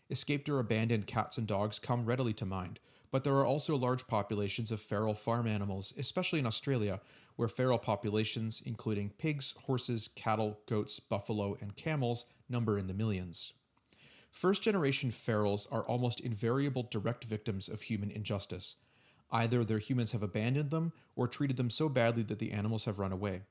Escaped or abandoned cats and dogs come readily to mind, but there are also large populations of feral farm animals, especially in Australia, where feral populations, including pigs, horses, cattle, goats, buffalo, and camels, number in the millions. First-generation ferals are almost invariable direct victims of human injustice. Either their humans have abandoned them or treated them so badly that the animals have run away.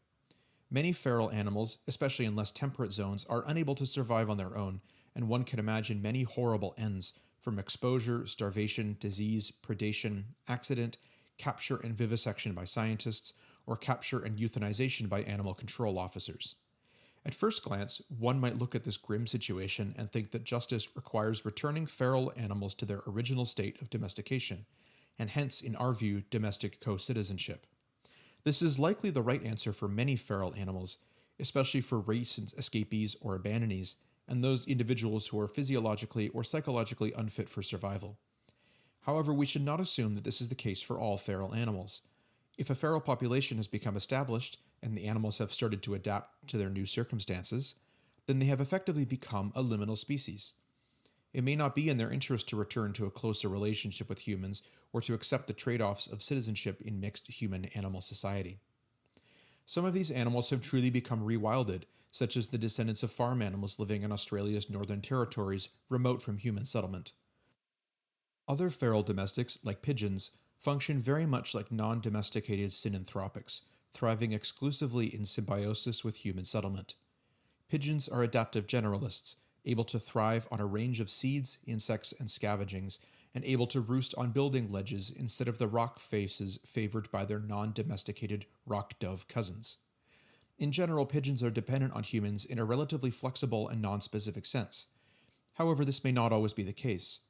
Many feral animals, especially in less temperate zones, are unable to survive on their own, and one can imagine many horrible ends from exposure, starvation, disease, predation, accident, capture and vivisection by scientists, or capture and euthanization by animal control officers. At first glance, one might look at this grim situation and think that justice requires returning feral animals to their original state of domestication, and hence, in our view, domestic co-citizenship. This is likely the right answer for many feral animals, especially for recent escapees or abandonees, and those individuals who are physiologically or psychologically unfit for survival. However, we should not assume that this is the case for all feral animals. If a feral population has become established and the animals have started to adapt to their new circumstances, then they have effectively become a liminal species. It may not be in their interest to return to a closer relationship with humans or to accept the trade-offs of citizenship in mixed human-animal society. Some of these animals have truly become rewilded, such as the descendants of farm animals living in Australia's northern territories, remote from human settlement. Other feral domestics, like pigeons, function very much like non-domesticated synanthropics, thriving exclusively in symbiosis with human settlement. Pigeons are adaptive generalists, able to thrive on a range of seeds, insects, and scavengings, and able to roost on building ledges instead of the rock faces favored by their non-domesticated rock dove cousins. In general, pigeons are dependent on humans in a relatively flexible and non-specific sense. However, this may not always be the case.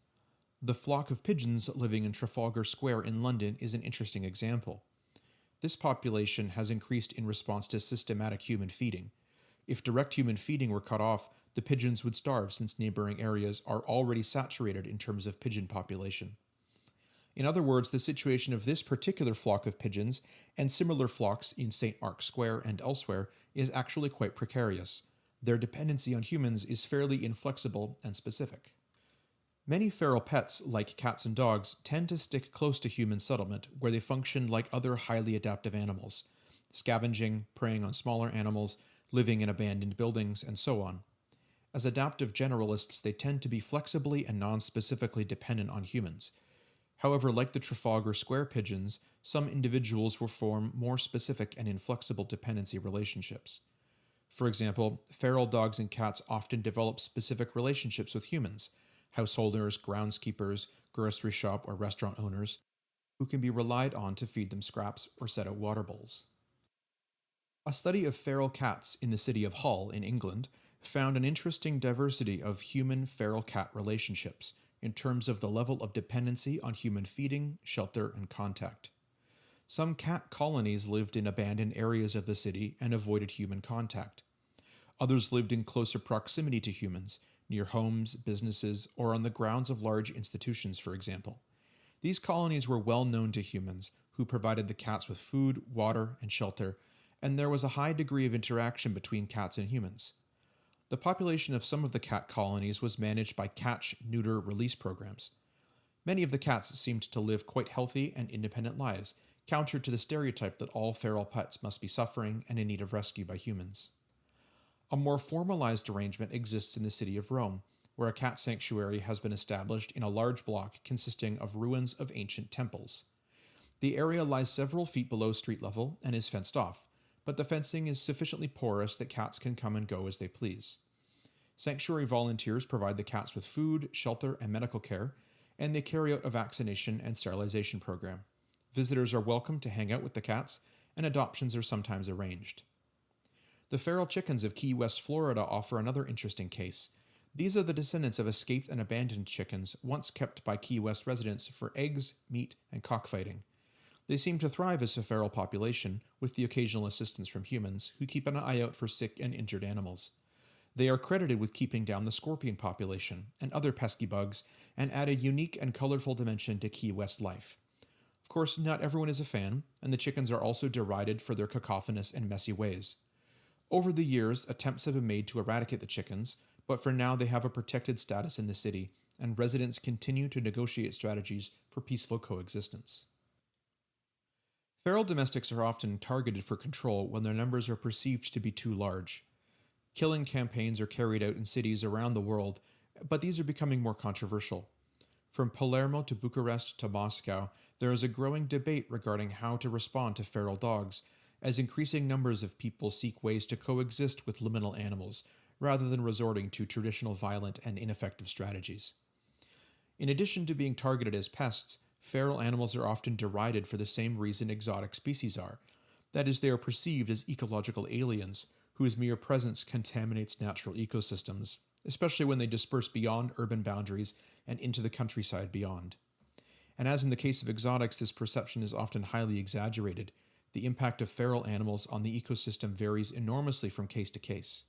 The flock of pigeons living in Trafalgar Square in London is an interesting example. This population has increased in response to systematic human feeding. If direct human feeding were cut off, the pigeons would starve since neighboring areas are already saturated in terms of pigeon population. In other words, the situation of this particular flock of pigeons and similar flocks in St. Mark's Square and elsewhere is actually quite precarious. Their dependency on humans is fairly inflexible and specific. Many feral pets, like cats and dogs, tend to stick close to human settlement, where they function like other highly adaptive animals, scavenging, preying on smaller animals, living in abandoned buildings, and so on. As adaptive generalists, they tend to be flexibly and non-specifically dependent on humans. However, like the Trafalgar Square pigeons, some individuals will form more specific and inflexible dependency relationships. For example, feral dogs and cats often develop specific relationships with humans, householders, groundskeepers, grocery shop or restaurant owners, who can be relied on to feed them scraps or set out water bowls. A study of feral cats in the city of Hull in England found an interesting diversity of human-feral cat relationships in terms of the level of dependency on human feeding, shelter, and contact. Some cat colonies lived in abandoned areas of the city and avoided human contact. Others lived in closer proximity to humans, near homes, businesses, or on the grounds of large institutions, for example. These colonies were well known to humans, who provided the cats with food, water, and shelter, and there was a high degree of interaction between cats and humans. The population of some of the cat colonies was managed by catch, neuter, release programs. Many of the cats seemed to live quite healthy and independent lives, counter to the stereotype that all feral pets must be suffering and in need of rescue by humans. A more formalized arrangement exists in the city of Rome, where a cat sanctuary has been established in a large block consisting of ruins of ancient temples. The area lies several feet below street level and is fenced off, but the fencing is sufficiently porous that cats can come and go as they please. Sanctuary volunteers provide the cats with food, shelter, and medical care, and they carry out a vaccination and sterilization program. Visitors are welcome to hang out with the cats, and adoptions are sometimes arranged. The feral chickens of Key West, Florida offer another interesting case. These are the descendants of escaped and abandoned chickens once kept by Key West residents for eggs, meat, and cockfighting. They seem to thrive as a feral population, with the occasional assistance from humans, who keep an eye out for sick and injured animals. They are credited with keeping down the scorpion population and other pesky bugs, and add a unique and colorful dimension to Key West life. Of course, not everyone is a fan, and the chickens are also derided for their cacophonous and messy ways. Over the years, attempts have been made to eradicate the chickens, but for now they have a protected status in the city, and residents continue to negotiate strategies for peaceful coexistence. Feral domestics are often targeted for control when their numbers are perceived to be too large. Killing campaigns are carried out in cities around the world, but these are becoming more controversial. From Palermo to Bucharest to Moscow, there is a growing debate regarding how to respond to feral dogs, as increasing numbers of people seek ways to coexist with liminal animals, rather than resorting to traditional violent and ineffective strategies. In addition to being targeted as pests, feral animals are often derided for the same reason exotic species are. That is, they are perceived as ecological aliens, whose mere presence contaminates natural ecosystems, especially when they disperse beyond urban boundaries and into the countryside beyond. And as in the case of exotics, this perception is often highly exaggerated. The impact of feral animals on the ecosystem varies enormously from case to case.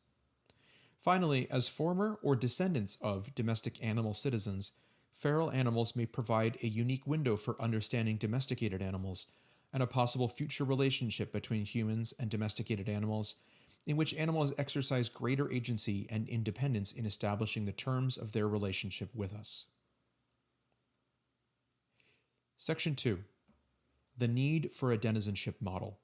Finally, as former or descendants of domestic animal citizens, feral animals may provide a unique window for understanding domesticated animals and a possible future relationship between humans and domesticated animals, in which animals exercise greater agency and independence in establishing the terms of their relationship with us. Section 2. The need for a denizenship model.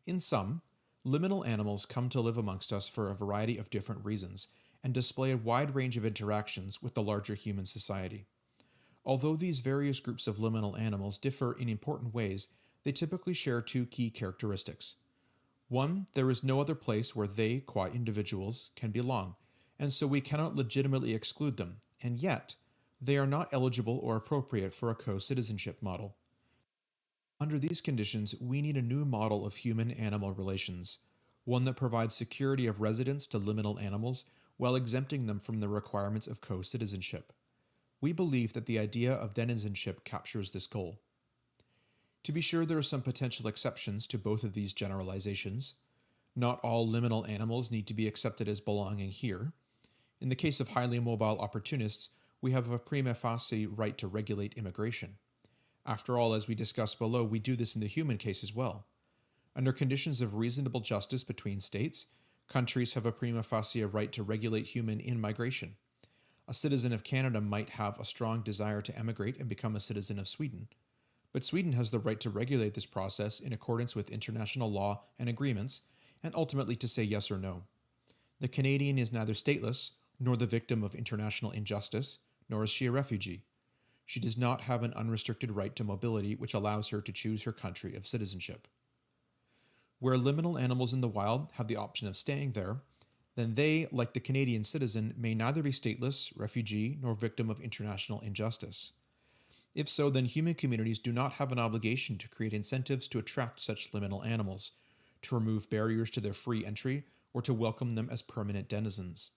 In sum, liminal animals come to live amongst us for a variety of different reasons, and display a wide range of interactions with the larger human society. Although these various groups of liminal animals differ in important ways, they typically share two key characteristics. One, there is no other place where they, qua individuals, can belong, and so we cannot legitimately exclude them, and yet, they are not eligible or appropriate for a co-citizenship model. Under these conditions, we need a new model of human-animal relations, one that provides security of residence to liminal animals while exempting them from the requirements of co-citizenship. We believe that the idea of denizenship captures this goal. To be sure, there are some potential exceptions to both of these generalizations. Not all liminal animals need to be accepted as belonging here. In the case of highly mobile opportunists, we have a prima facie right to regulate immigration. After all, as we discussed below, we do this in the human case as well. Under conditions of reasonable justice between states, countries have a prima facie right to regulate human in-migration. A citizen of Canada might have a strong desire to emigrate and become a citizen of Sweden, but Sweden has the right to regulate this process in accordance with international law and agreements, and ultimately to say yes or no. The Canadian is neither stateless, nor the victim of international injustice, nor is she a refugee. She does not have an unrestricted right to mobility which allows her to choose her country of citizenship. Where liminal animals in the wild have the option of staying there, then they, like the Canadian citizen, may neither be stateless, refugee, nor victim of international injustice. If so, then human communities do not have an obligation to create incentives to attract such liminal animals, to remove barriers to their free entry, or to welcome them as permanent denizens.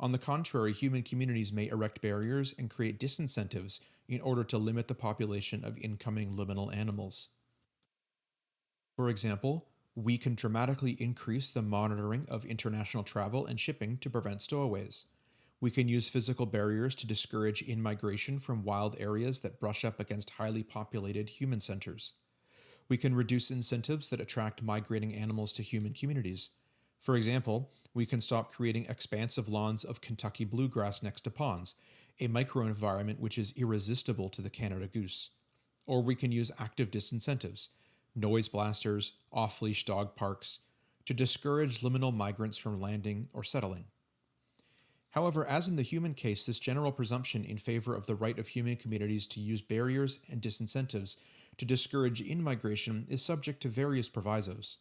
On the contrary, human communities may erect barriers and create disincentives in order to limit the population of incoming liminal animals. For example, we can dramatically increase the monitoring of international travel and shipping to prevent stowaways. We can use physical barriers to discourage in-migration from wild areas that brush up against highly populated human centers. We can reduce incentives that attract migrating animals to human communities. For example, we can stop creating expansive lawns of Kentucky bluegrass next to ponds, a microenvironment which is irresistible to the Canada goose. Or we can use active disincentives, noise blasters, off-leash dog parks, to discourage liminal migrants from landing or settling. However, as in the human case, this general presumption in favor of the right of human communities to use barriers and disincentives to discourage in-migration is subject to various provisos.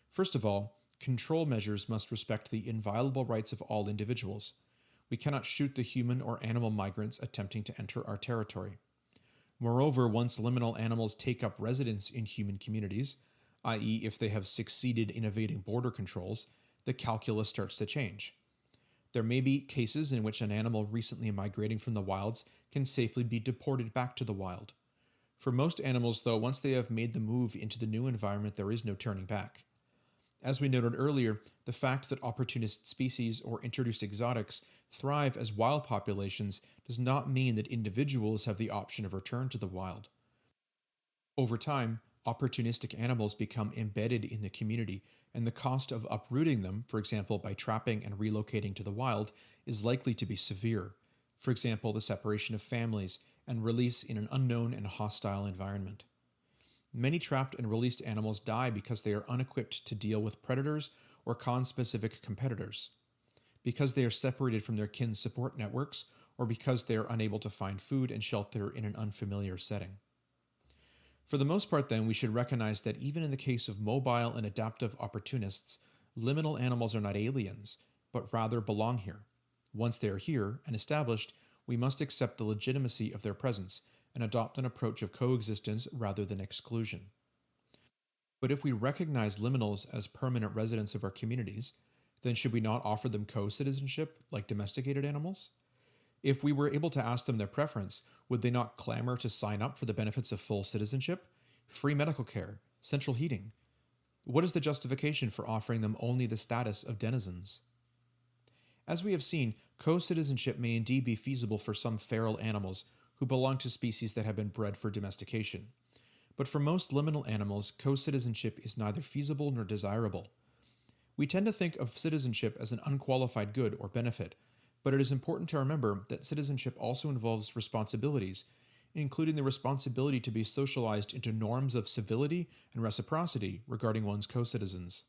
First of all, control measures must respect the inviolable rights of all individuals. We cannot shoot the human or animal migrants attempting to enter our territory. Moreover, once liminal animals take up residence in human communities, i.e., if they have succeeded in evading border controls, the calculus starts to change. There may be cases in which an animal recently migrating from the wilds can safely be deported back to the wild. For most animals, though, once they have made the move into the new environment, there is no turning back. As we noted earlier, the fact that opportunist species or introduced exotics thrive as wild populations does not mean that individuals have the option of return to the wild. Over time, opportunistic animals become embedded in the community, and the cost of uprooting them, for example by trapping and relocating to the wild, is likely to be severe. For example, the separation of families and release in an unknown and hostile environment. Many trapped and released animals die because they are unequipped to deal with predators or conspecific competitors, because they are separated from their kin support networks, or because they are unable to find food and shelter in an unfamiliar setting. For the most part, then, we should recognize that even in the case of mobile and adaptive opportunists, liminal animals are not aliens, but rather belong here. Once they are here and established, we must accept the legitimacy of their presence and adopt an approach of coexistence rather than exclusion. But if we recognize liminals as permanent residents of our communities, then should we not offer them co-citizenship like domesticated animals? If we were able to ask them their preference, would they not clamor to sign up for the benefits of full citizenship, free medical care, central heating? What is the justification for offering them only the status of denizens? As we have seen, co-citizenship may indeed be feasible for some feral animals who belong to species that have been bred for domestication. But for most liminal animals, co-citizenship is neither feasible nor desirable. We tend to think of citizenship as an unqualified good or benefit, but it is important to remember that citizenship also involves responsibilities, including the responsibility to be socialized into norms of civility and reciprocity regarding one's co-citizens.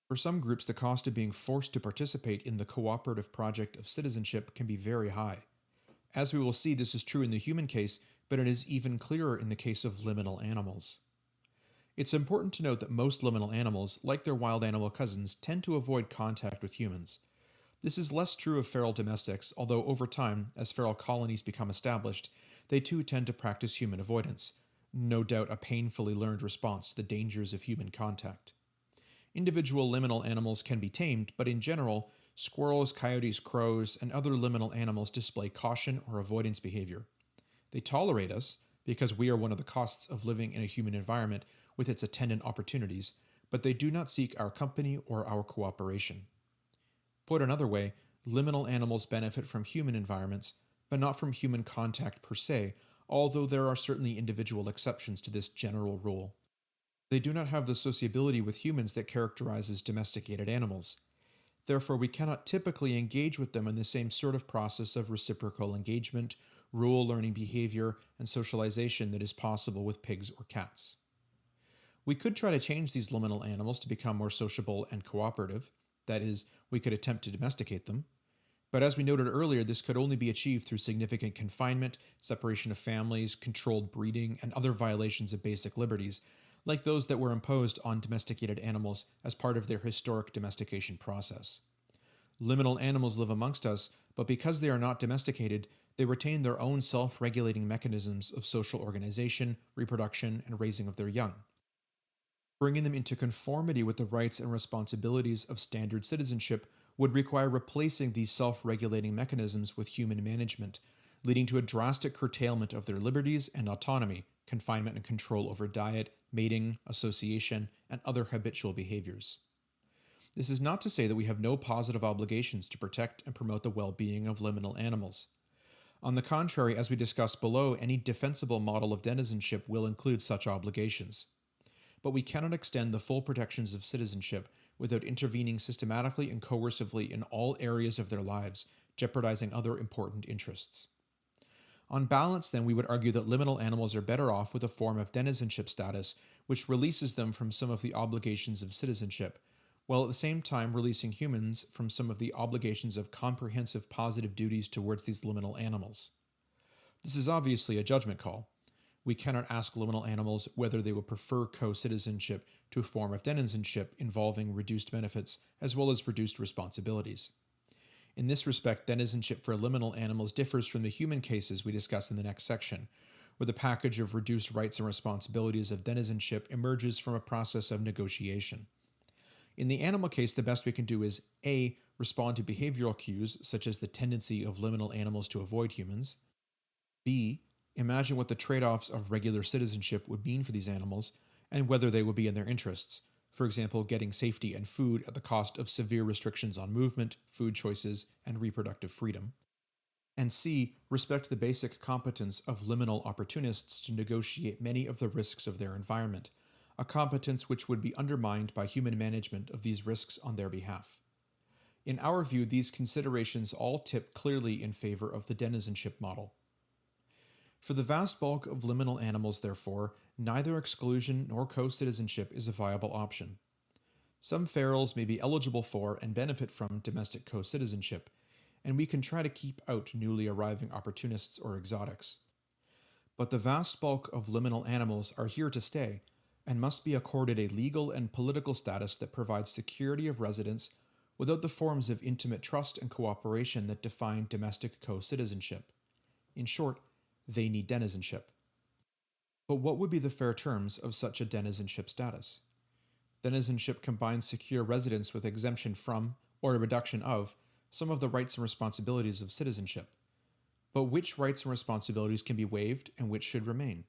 For some groups, the cost of being forced to participate in the cooperative project of citizenship can be very high. As we will see, this is true in the human case, but it is even clearer in the case of liminal animals. It's important to note that most liminal animals, like their wild animal cousins, tend to avoid contact with humans. This is less true of feral domestics, although over time, as feral colonies become established, they too tend to practice human avoidance, no doubt a painfully learned response to the dangers of human contact. Individual liminal animals can be tamed, but in general, squirrels, coyotes, crows, and other liminal animals display caution or avoidance behavior. They tolerate us, because we are one of the costs of living in a human environment with its attendant opportunities, but they do not seek our company or our cooperation. Put another way, liminal animals benefit from human environments, but not from human contact per se, although there are certainly individual exceptions to this general rule. They do not have the sociability with humans that characterizes domesticated animals. Therefore, we cannot typically engage with them in the same sort of process of reciprocal engagement, rule-learning behavior, and socialization that is possible with pigs or cats. We could try to change these liminal animals to become more sociable and cooperative. That is, we could attempt to domesticate them. But as we noted earlier, this could only be achieved through significant confinement, separation of families, controlled breeding, and other violations of basic liberties, like those that were imposed on domesticated animals as part of their historic domestication process. Liminal animals live amongst us, but because they are not domesticated, they retain their own self-regulating mechanisms of social organization, reproduction, and raising of their young. Bringing them into conformity with the rights and responsibilities of standard citizenship would require replacing these self-regulating mechanisms with human management, leading to a drastic curtailment of their liberties and autonomy, confinement and control over diet, mating, association, and other habitual behaviors. This is not to say that we have no positive obligations to protect and promote the well-being of liminal animals. On the contrary, as we discussed below, any defensible model of denizenship will include such obligations. But we cannot extend the full protections of citizenship without intervening systematically and coercively in all areas of their lives, jeopardizing other important interests. On balance, then, we would argue that liminal animals are better off with a form of denizenship status, which releases them from some of the obligations of citizenship, while at the same time releasing humans from some of the obligations of comprehensive positive duties towards these liminal animals. This is obviously a judgment call. We cannot ask liminal animals whether they would prefer co-citizenship to a form of denizenship involving reduced benefits as well as reduced responsibilities. In this respect, denizenship for liminal animals differs from the human cases we discuss in the next section, where the package of reduced rights and responsibilities of denizenship emerges from a process of negotiation. In the animal case, the best we can do is A. Respond to behavioral cues, such as the tendency of liminal animals to avoid humans. B. Imagine what the trade-offs of regular citizenship would mean for these animals, and whether they would be in their interests. For example, getting safety and food at the cost of severe restrictions on movement, food choices, and reproductive freedom. And C. Respect the basic competence of liminal opportunists to negotiate many of the risks of their environment, a competence which would be undermined by human management of these risks on their behalf. In our view, these considerations all tip clearly in favor of the denizenship model. For the vast bulk of liminal animals, therefore, neither exclusion nor co-citizenship is a viable option. Some ferals may be eligible for and benefit from domestic co-citizenship, and we can try to keep out newly arriving opportunists or exotics. But the vast bulk of liminal animals are here to stay, and must be accorded a legal and political status that provides security of residence without the forms of intimate trust and cooperation that define domestic co-citizenship. In short, they need denizenship. But what would be the fair terms of such a denizenship status? Denizenship combines secure residence with exemption from, or a reduction of, some of the rights and responsibilities of citizenship. But which rights and responsibilities can be waived and which should remain?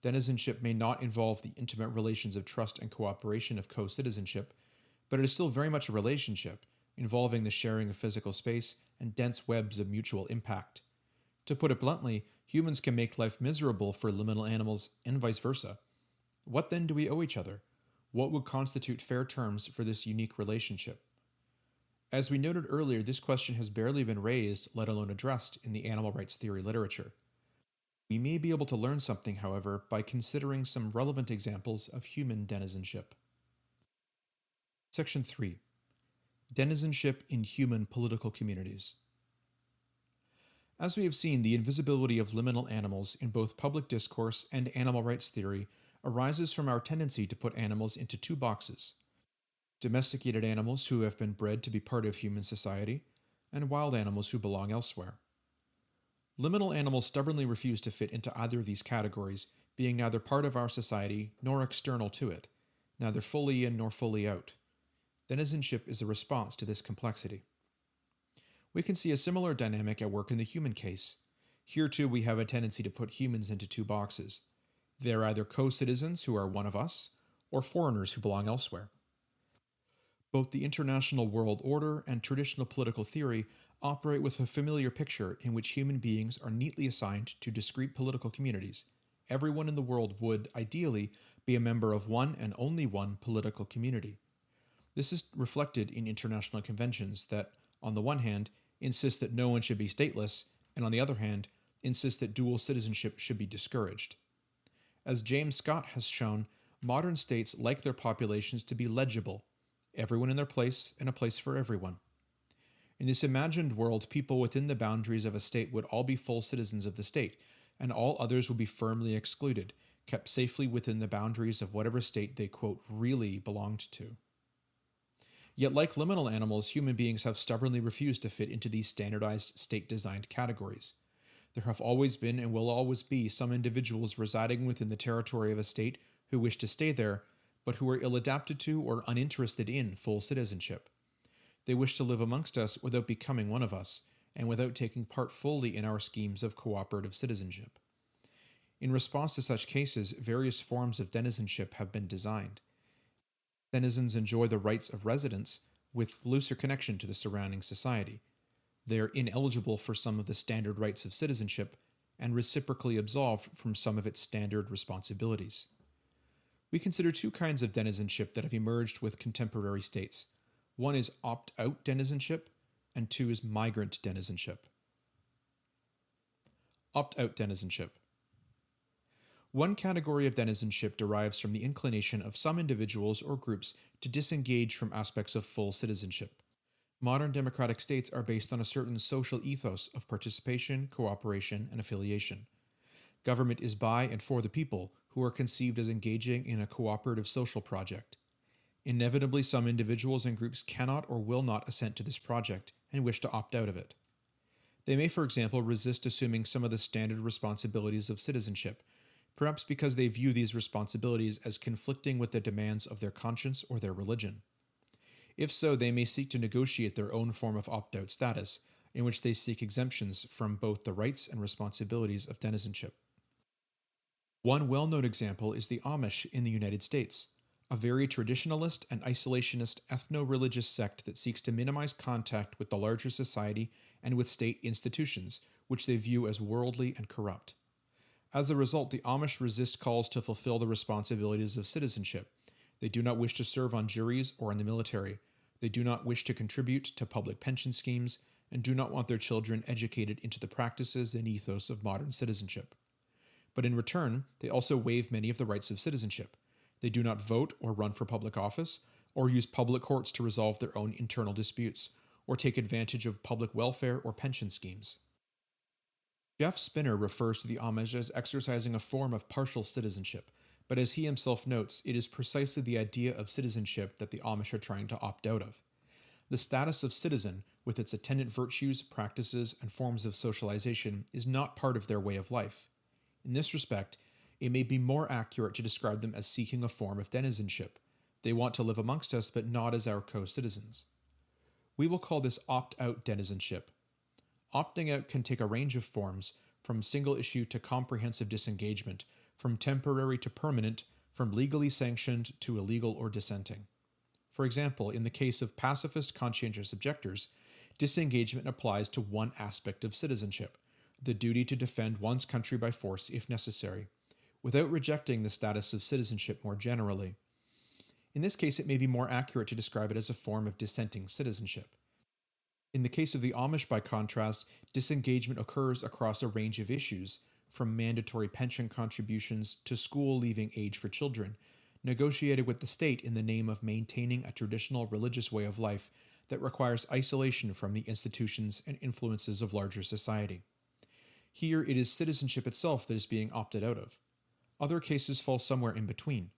Denizenship may not involve the intimate relations of trust and cooperation of co-citizenship, but it is still very much a relationship, involving the sharing of physical space and dense webs of mutual impact. To put it bluntly, humans can make life miserable for liminal animals and vice versa. What then do we owe each other? What would constitute fair terms for this unique relationship? As we noted earlier, this question has barely been raised, let alone addressed, in the animal rights theory literature. We may be able to learn something, however, by considering some relevant examples of human denizenship. Section 3. Denizenship in human political communities. As we have seen, the invisibility of liminal animals in both public discourse and animal rights theory arises from our tendency to put animals into two boxes: domesticated animals who have been bred to be part of human society, and wild animals who belong elsewhere. Liminal animals stubbornly refuse to fit into either of these categories, being neither part of our society nor external to it, neither fully in nor fully out. Denizenship is a response to this complexity. We can see a similar dynamic at work in the human case. Here too we have a tendency to put humans into two boxes. They are either co-citizens who are one of us, or foreigners who belong elsewhere. Both the international world order and traditional political theory operate with a familiar picture in which human beings are neatly assigned to discrete political communities. Everyone in the world would, ideally, be a member of one and only one political community. This is reflected in international conventions that, on the one hand, insist that no one should be stateless, and on the other hand, insist that dual citizenship should be discouraged. As James Scott has shown, modern states like their populations to be legible, everyone in their place and a place for everyone. In this imagined world, people within the boundaries of a state would all be full citizens of the state, and all others would be firmly excluded, kept safely within the boundaries of whatever state they, quote, really belonged to. Yet like liminal animals, human beings have stubbornly refused to fit into these standardized state-designed categories. There have always been and will always be some individuals residing within the territory of a state who wish to stay there, but who are ill-adapted to or uninterested in full citizenship. They wish to live amongst us without becoming one of us, and without taking part fully in our schemes of cooperative citizenship. In response to such cases, various forms of denizenship have been designed. Denizens enjoy the rights of residence with looser connection to the surrounding society. They are ineligible for some of the standard rights of citizenship and reciprocally absolved from some of its standard responsibilities. We consider two kinds of denizenship that have emerged with contemporary states. One is opt-out denizenship, and two is migrant denizenship. Opt-out denizenship. One category of denizenship derives from the inclination of some individuals or groups to disengage from aspects of full citizenship. Modern democratic states are based on a certain social ethos of participation, cooperation, and affiliation. Government is by and for the people, who are conceived as engaging in a cooperative social project. Inevitably, some individuals and groups cannot or will not assent to this project and wish to opt out of it. They may, for example, resist assuming some of the standard responsibilities of citizenship, perhaps because they view these responsibilities as conflicting with the demands of their conscience or their religion. If so, they may seek to negotiate their own form of opt-out status, in which they seek exemptions from both the rights and responsibilities of denizenship. One well-known example is the Amish in the United States, a very traditionalist and isolationist ethno-religious sect that seeks to minimize contact with the larger society and with state institutions, which they view as worldly and corrupt. As a result, the Amish resist calls to fulfill the responsibilities of citizenship. They do not wish to serve on juries or in the military. They do not wish to contribute to public pension schemes and do not want their children educated into the practices and ethos of modern citizenship. But in return, they also waive many of the rights of citizenship. They do not vote or run for public office, or use public courts to resolve their own internal disputes, or take advantage of public welfare or pension schemes. Jeff Spinner refers to the Amish as exercising a form of partial citizenship, but as he himself notes, it is precisely the idea of citizenship that the Amish are trying to opt out of. The status of citizen, with its attendant virtues, practices, and forms of socialization, is not part of their way of life. In this respect, it may be more accurate to describe them as seeking a form of denizenship. They want to live amongst us, but not as our co-citizens. We will call this opt-out denizenship. Opting out can take a range of forms, from single issue to comprehensive disengagement, from temporary to permanent, from legally sanctioned to illegal or dissenting. For example, in the case of pacifist conscientious objectors, disengagement applies to one aspect of citizenship, the duty to defend one's country by force if necessary, without rejecting the status of citizenship more generally. In this case, it may be more accurate to describe it as a form of dissenting citizenship. In the case of the Amish, by contrast, disengagement occurs across a range of issues, from mandatory pension contributions to school-leaving age for children, negotiated with the state in the name of maintaining a traditional religious way of life that requires isolation from the institutions and influences of larger society. Here, it is citizenship itself that is being opted out of. Other cases fall somewhere in between.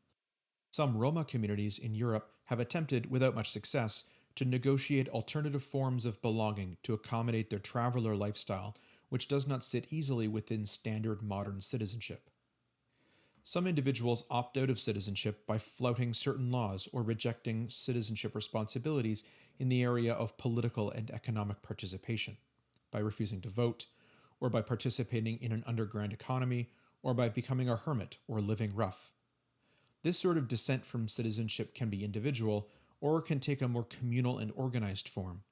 Some Roma communities in Europe have attempted, without much success, to negotiate alternative forms of belonging to accommodate their traveler lifestyle, which does not sit easily within standard modern citizenship. Some individuals opt out of citizenship by flouting certain laws or rejecting citizenship responsibilities in the area of political and economic participation, by refusing to vote, or by participating in an underground economy, or by becoming a hermit or living rough. This sort of dissent from citizenship can be individual, or can take a more communal and organized form,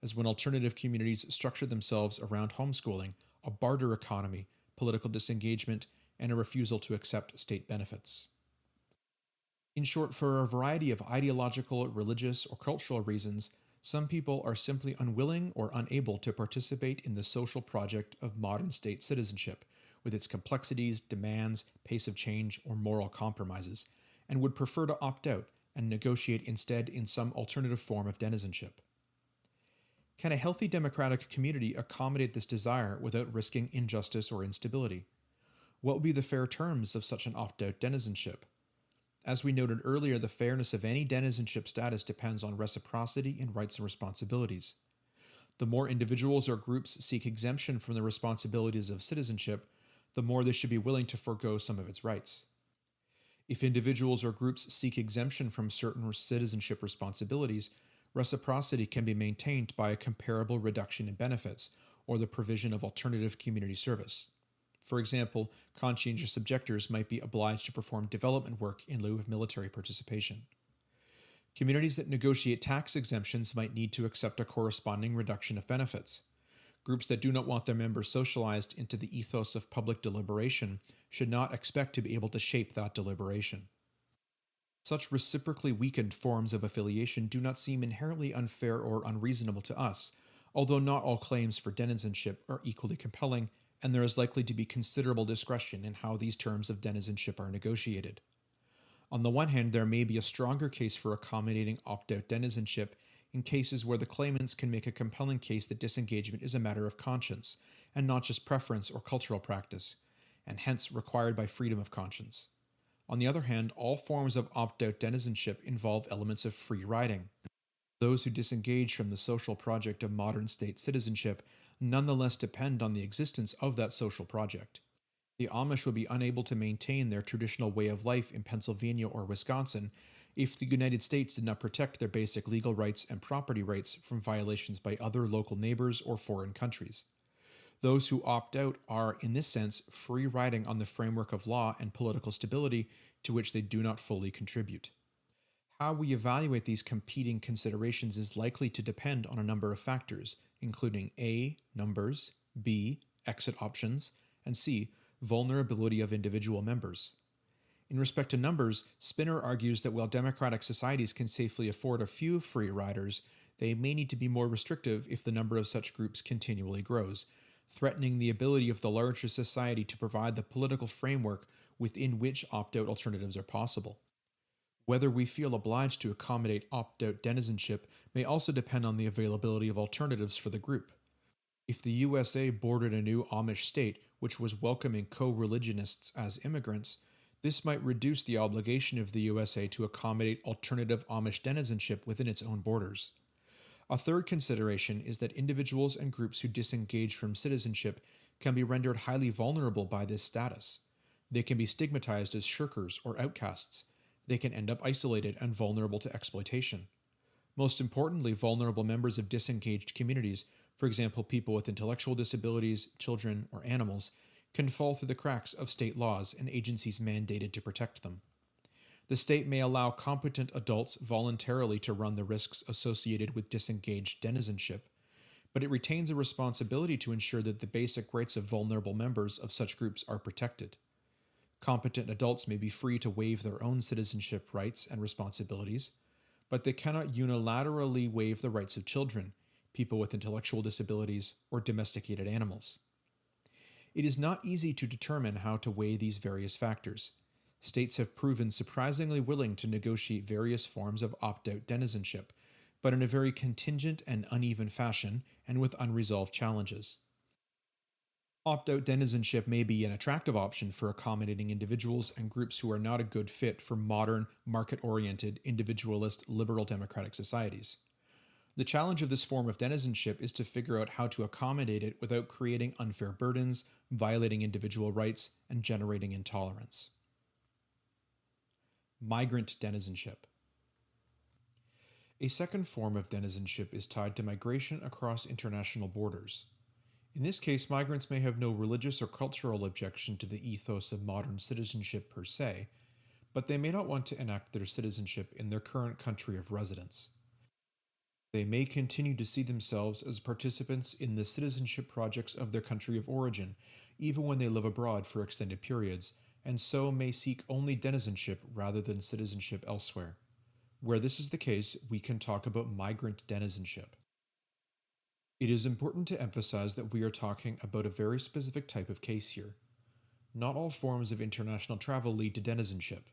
as when alternative communities structure themselves around homeschooling, a barter economy, political disengagement, and a refusal to accept state benefits. In short, for a variety of ideological, religious, or cultural reasons, some people are simply unwilling or unable to participate in the social project of modern state citizenship, with its complexities, demands, pace of change, or moral compromises, and would prefer to opt out and negotiate instead in some alternative form of denizenship. Can a healthy democratic community accommodate this desire without risking injustice or instability? What would be the fair terms of such an opt-out denizenship? As we noted earlier, the fairness of any denizenship status depends on reciprocity in rights and responsibilities. The more individuals or groups seek exemption from the responsibilities of citizenship, the more they should be willing to forego some of its rights. If individuals or groups seek exemption from certain citizenship responsibilities, reciprocity can be maintained by a comparable reduction in benefits or the provision of alternative community service. For example, conscientious objectors might be obliged to perform development work in lieu of military participation. Communities that negotiate tax exemptions might need to accept a corresponding reduction of benefits. Groups that do not want their members socialized into the ethos of public deliberation should not expect to be able to shape that deliberation. Such reciprocally weakened forms of affiliation do not seem inherently unfair or unreasonable to us, although not all claims for denizenship are equally compelling, and there is likely to be considerable discretion in how these terms of denizenship are negotiated. On the one hand, there may be a stronger case for accommodating opt-out denizenship in cases where the claimants can make a compelling case that disengagement is a matter of conscience, and not just preference or cultural practice, and hence required by freedom of conscience. On the other hand, all forms of opt-out denizenship involve elements of free riding. Those who disengage from the social project of modern state citizenship nonetheless depend on the existence of that social project. The Amish would be unable to maintain their traditional way of life in Pennsylvania or Wisconsin if the United States did not protect their basic legal rights and property rights from violations by other local neighbors or foreign countries. Those who opt out are, in this sense, free riding on the framework of law and political stability to which they do not fully contribute. How we evaluate these competing considerations is likely to depend on a number of factors, including A. Numbers, B. Exit options, and C. Vulnerability of individual members. In respect to numbers, Spinner argues that while democratic societies can safely afford a few free riders, they may need to be more restrictive if the number of such groups continually grows, threatening the ability of the larger society to provide the political framework within which opt-out alternatives are possible. Whether we feel obliged to accommodate opt-out denizenship may also depend on the availability of alternatives for the group. If the USA bordered a new Amish state which was welcoming co-religionists as immigrants, this might reduce the obligation of the USA to accommodate alternative Amish denizenship within its own borders. A third consideration is that individuals and groups who disengage from citizenship can be rendered highly vulnerable by this status. They can be stigmatized as shirkers or outcasts. They can end up isolated and vulnerable to exploitation. Most importantly, vulnerable members of disengaged communities, for example, people with intellectual disabilities, children, or animals, can fall through the cracks of state laws and agencies mandated to protect them. The state may allow competent adults voluntarily to run the risks associated with disengaged denizenship, but it retains a responsibility to ensure that the basic rights of vulnerable members of such groups are protected. Competent adults may be free to waive their own citizenship rights and responsibilities, but they cannot unilaterally waive the rights of children, people with intellectual disabilities, or domesticated animals. It is not easy to determine how to weigh these various factors. States have proven surprisingly willing to negotiate various forms of opt-out denizenship, but in a very contingent and uneven fashion and with unresolved challenges. Opt-out denizenship may be an attractive option for accommodating individuals and groups who are not a good fit for modern, market-oriented, individualist, liberal democratic societies. The challenge of this form of denizenship is to figure out how to accommodate it without creating unfair burdens, violating individual rights, and generating intolerance. Migrant denizenship. A second form of denizenship is tied to migration across international borders. In this case, migrants may have no religious or cultural objection to the ethos of modern citizenship per se, but they may not want to enact their citizenship in their current country of residence. They may continue to see themselves as participants in the citizenship projects of their country of origin, even when they live abroad for extended periods, and so may seek only denizenship rather than citizenship elsewhere. Where this is the case, we can talk about migrant denizenship. It is important to emphasize that we are talking about a very specific type of case here. Not all forms of international travel lead to denizenship.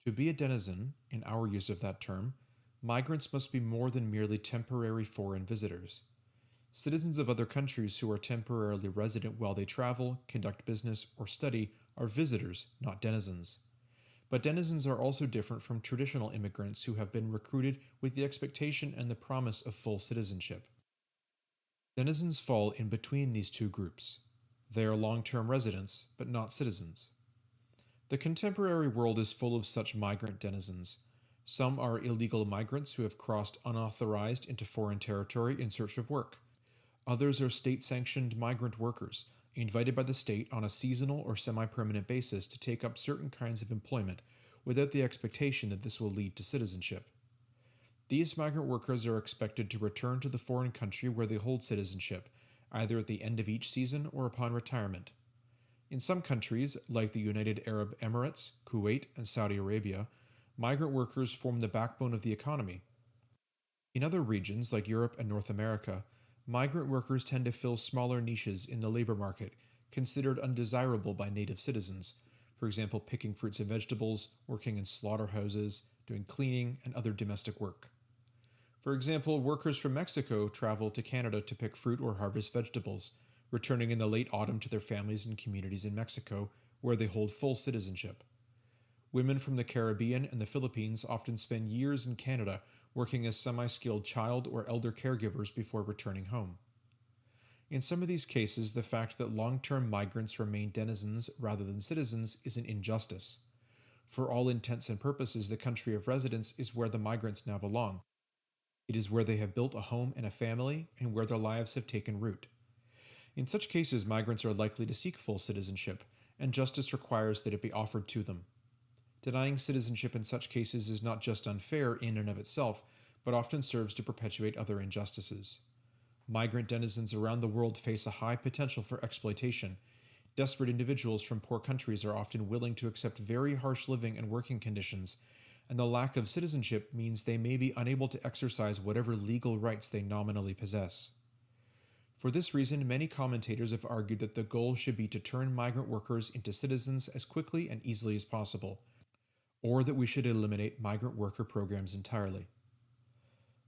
To be a denizen, in our use of that term, migrants must be more than merely temporary foreign visitors. Citizens of other countries who are temporarily resident while they travel, conduct business, or study are visitors, not denizens. But denizens are also different from traditional immigrants who have been recruited with the expectation and the promise of full citizenship. Denizens fall in between these two groups. They are long-term residents, but not citizens. The contemporary world is full of such migrant denizens. Some are illegal migrants who have crossed unauthorized into foreign territory in search of work. Others are state-sanctioned migrant workers, invited by the state on a seasonal or semi-permanent basis to take up certain kinds of employment without the expectation that this will lead to citizenship. These migrant workers are expected to return to the foreign country where they hold citizenship, either at the end of each season or upon retirement. In some countries, like the United Arab Emirates, Kuwait, and Saudi Arabia, Migrant workers form the backbone of the economy. In other regions, like Europe and North America, migrant workers tend to fill smaller niches in the labor market considered undesirable by native citizens, for example, picking fruits and vegetables, working in slaughterhouses, doing cleaning, and other domestic work. For example, workers from Mexico travel to Canada to pick fruit or harvest vegetables, returning in the late autumn to their families and communities in Mexico, where they hold full citizenship. Women from the Caribbean and the Philippines often spend years in Canada working as semi-skilled child or elder caregivers before returning home. In some of these cases, the fact that long-term migrants remain denizens rather than citizens is an injustice. For all intents and purposes, the country of residence is where the migrants now belong. It is where they have built a home and a family, and where their lives have taken root. In such cases, migrants are likely to seek full citizenship, and justice requires that it be offered to them. Denying citizenship in such cases is not just unfair in and of itself, but often serves to perpetuate other injustices. Migrant denizens around the world face a high potential for exploitation. Desperate individuals from poor countries are often willing to accept very harsh living and working conditions, and the lack of citizenship means they may be unable to exercise whatever legal rights they nominally possess. For this reason, many commentators have argued that the goal should be to turn migrant workers into citizens as quickly and easily as possible, or that we should eliminate migrant worker programs entirely.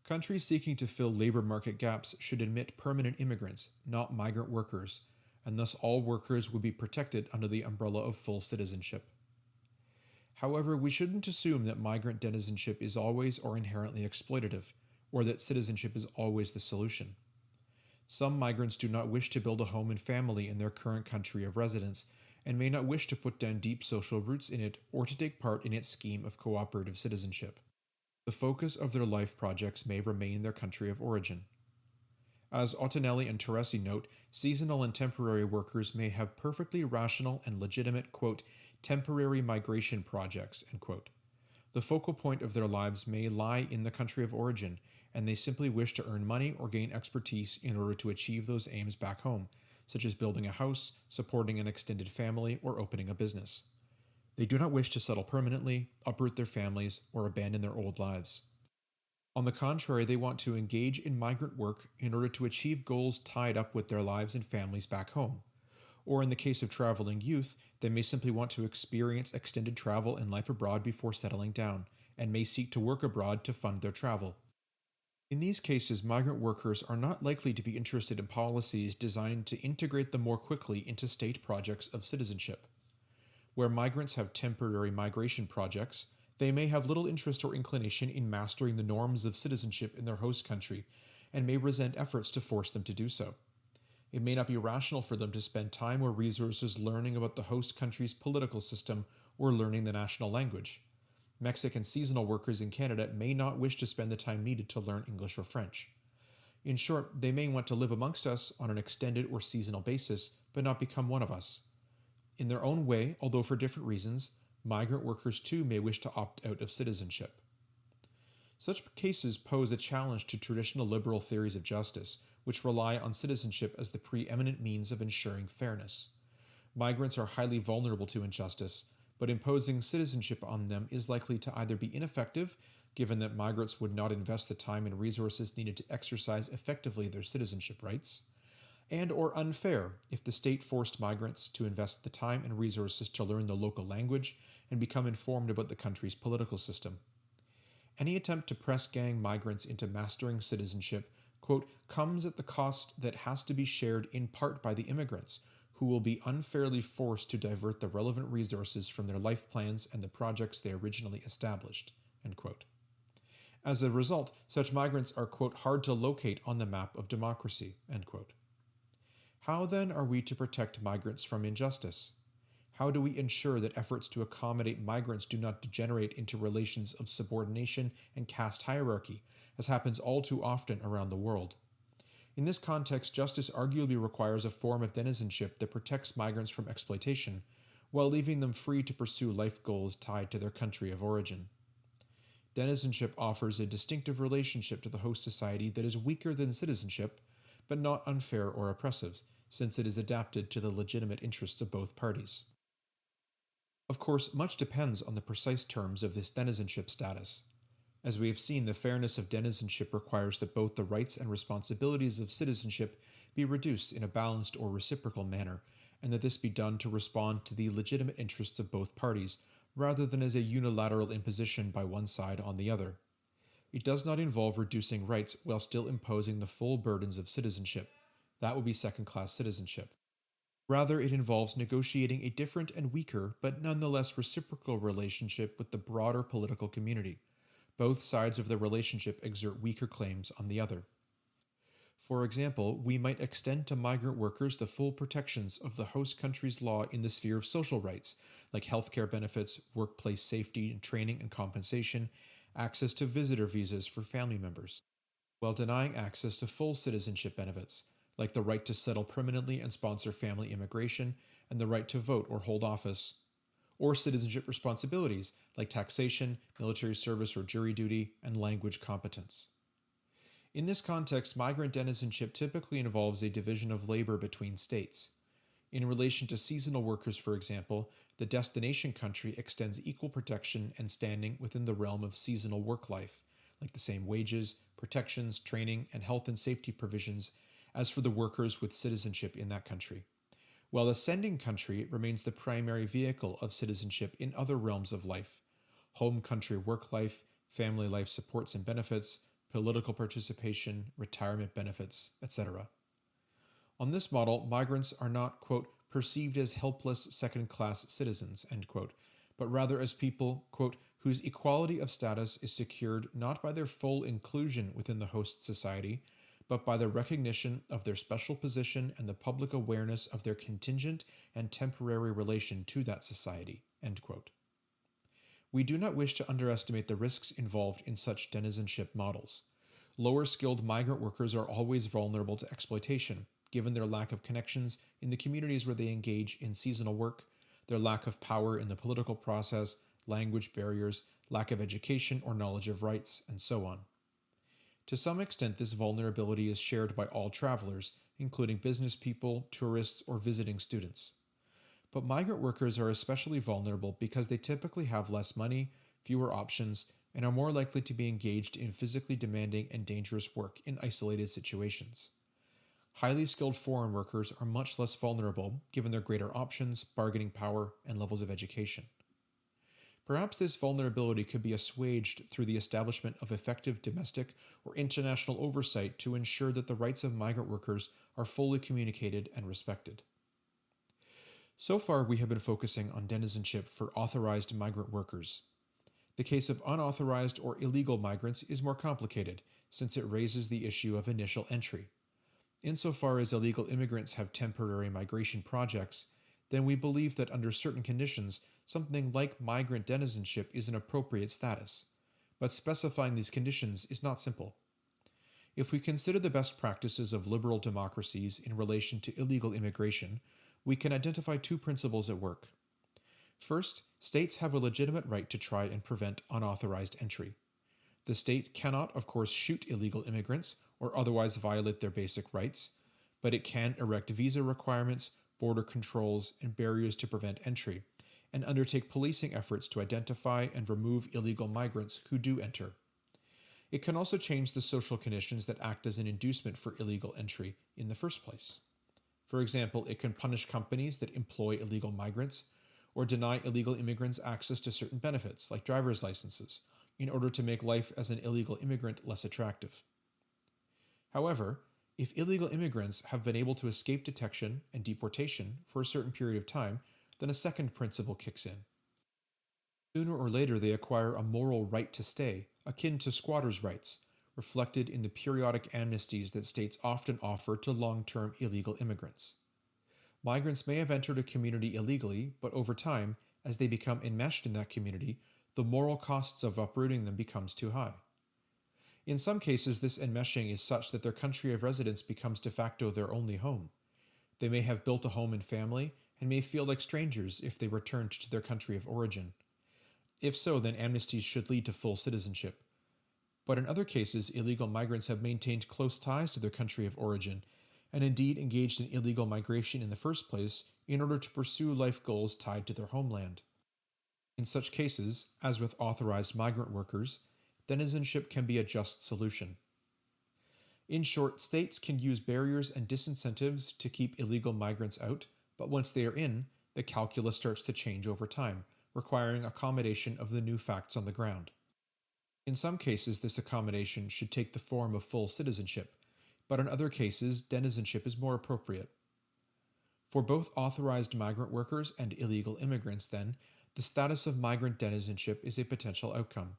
Countries seeking to fill labor market gaps should admit permanent immigrants, not migrant workers, and thus all workers would be protected under the umbrella of full citizenship. However, we shouldn't assume that migrant denizenship is always or inherently exploitative, or that citizenship is always the solution. Some migrants do not wish to build a home and family in their current country of residence, and may not wish to put down deep social roots in it or to take part in its scheme of cooperative citizenship. The focus of their life projects may remain their country of origin. As Ottinelli and Teresi note, seasonal and temporary workers may have perfectly rational and legitimate, quote, temporary migration projects, end quote. The focal point of their lives may lie in the country of origin, and they simply wish to earn money or gain expertise in order to achieve those aims back home, such as building a house, supporting an extended family, or opening a business. They do not wish to settle permanently, uproot their families, or abandon their old lives. On the contrary, they want to engage in migrant work in order to achieve goals tied up with their lives and families back home. Or in the case of traveling youth, they may simply want to experience extended travel and life abroad before settling down, and may seek to work abroad to fund their travel. In these cases, migrant workers are not likely to be interested in policies designed to integrate them more quickly into state projects of citizenship. Where migrants have temporary migration projects, they may have little interest or inclination in mastering the norms of citizenship in their host country, and may resent efforts to force them to do so. It may not be rational for them to spend time or resources learning about the host country's political system or learning the national language. Mexican seasonal workers in Canada may not wish to spend the time needed to learn English or French. In short, they may want to live amongst us on an extended or seasonal basis, but not become one of us. In their own way, although for different reasons, migrant workers too may wish to opt out of citizenship. Such cases pose a challenge to traditional liberal theories of justice, which rely on citizenship as the preeminent means of ensuring fairness. Migrants are highly vulnerable to injustice, but imposing citizenship on them is likely to either be ineffective, given that migrants would not invest the time and resources needed to exercise effectively their citizenship rights, and or unfair if the state forced migrants to invest the time and resources to learn the local language and become informed about the country's political system. Any attempt to press gang migrants into mastering citizenship, quote, comes at the cost that has to be shared in part by the immigrants, who will be unfairly forced to divert the relevant resources from their life plans and the projects they originally established, end quote. As a result, such migrants are, quote, hard to locate on the map of democracy, end quote. How then are we to protect migrants from injustice? How do we ensure that efforts to accommodate migrants do not degenerate into relations of subordination and caste hierarchy, as happens all too often around the world? In this context, justice arguably requires a form of denizenship that protects migrants from exploitation, while leaving them free to pursue life goals tied to their country of origin. Denizenship offers a distinctive relationship to the host society that is weaker than citizenship, but not unfair or oppressive, since it is adapted to the legitimate interests of both parties. Of course, much depends on the precise terms of this denizenship status. As we have seen, the fairness of denizenship requires that both the rights and responsibilities of citizenship be reduced in a balanced or reciprocal manner, and that this be done to respond to the legitimate interests of both parties, rather than as a unilateral imposition by one side on the other. It does not involve reducing rights while still imposing the full burdens of citizenship. That would be second-class citizenship. Rather, it involves negotiating a different and weaker, but nonetheless reciprocal relationship with the broader political community. Both sides of the relationship exert weaker claims on the other. For example, we might extend to migrant workers the full protections of the host country's law in the sphere of social rights, like healthcare benefits, workplace safety and training and compensation, access to visitor visas for family members, while denying access to full citizenship benefits, like the right to settle permanently and sponsor family immigration, and the right to vote or hold office, or citizenship responsibilities, like taxation, military service or jury duty, and language competence. In this context, migrant denizenship typically involves a division of labor between states. In relation to seasonal workers, for example, the destination country extends equal protection and standing within the realm of seasonal work life, like the same wages, protections, training, and health and safety provisions as for the workers with citizenship in that country, while the sending country remains the primary vehicle of citizenship in other realms of life: home country work life, family life supports and benefits, political participation, retirement benefits, etc. On this model, migrants are not, quote, perceived as helpless second-class citizens, end quote, but rather as people, quote, whose equality of status is secured not by their full inclusion within the host society, but by the recognition of their special position and the public awareness of their contingent and temporary relation to that society, end quote. We do not wish to underestimate the risks involved in such denizenship models. Lower skilled migrant workers are always vulnerable to exploitation, given their lack of connections in the communities where they engage in seasonal work, their lack of power in the political process, language barriers, lack of education or knowledge of rights, and so on. To some extent, this vulnerability is shared by all travelers, including business people, tourists, or visiting students. But migrant workers are especially vulnerable because they typically have less money, fewer options, and are more likely to be engaged in physically demanding and dangerous work in isolated situations. Highly skilled foreign workers are much less vulnerable given their greater options, bargaining power, and levels of education. Perhaps this vulnerability could be assuaged through the establishment of effective domestic or international oversight to ensure that the rights of migrant workers are fully communicated and respected. So far, we have been focusing on denizenship for authorized migrant workers. The case of unauthorized or illegal migrants is more complicated, since it raises the issue of initial entry. Insofar as illegal immigrants have temporary migration projects, then we believe that under certain conditions, something like migrant denizenship is an appropriate status. But specifying these conditions is not simple. If we consider the best practices of liberal democracies in relation to illegal immigration, we can identify two principles at work. First, states have a legitimate right to try and prevent unauthorized entry. The state cannot, of course, shoot illegal immigrants or otherwise violate their basic rights, but it can erect visa requirements, border controls, and barriers to prevent entry, and undertake policing efforts to identify and remove illegal migrants who do enter. It can also change the social conditions that act as an inducement for illegal entry in the first place. For example, it can punish companies that employ illegal migrants or deny illegal immigrants access to certain benefits, like driver's licenses, in order to make life as an illegal immigrant less attractive. However, if illegal immigrants have been able to escape detection and deportation for a certain period of time, then a second principle kicks in. Sooner or later, they acquire a moral right to stay, akin to squatters' rights, reflected in the periodic amnesties that states often offer to long-term illegal immigrants. Migrants may have entered a community illegally, but over time, as they become enmeshed in that community, the moral costs of uprooting them becomes too high. In some cases, this enmeshing is such that their country of residence becomes de facto their only home. They may have built a home and family, and may feel like strangers if they returned to their country of origin. If so, then amnesties should lead to full citizenship. But in other cases, illegal migrants have maintained close ties to their country of origin, and indeed engaged in illegal migration in the first place in order to pursue life goals tied to their homeland. In such cases, as with authorized migrant workers, denizenship can be a just solution. In short, states can use barriers and disincentives to keep illegal migrants out, but once they are in, the calculus starts to change over time, requiring accommodation of the new facts on the ground. In some cases, this accommodation should take the form of full citizenship, but in other cases, denizenship is more appropriate. For both authorized migrant workers and illegal immigrants, then, the status of migrant denizenship is a potential outcome,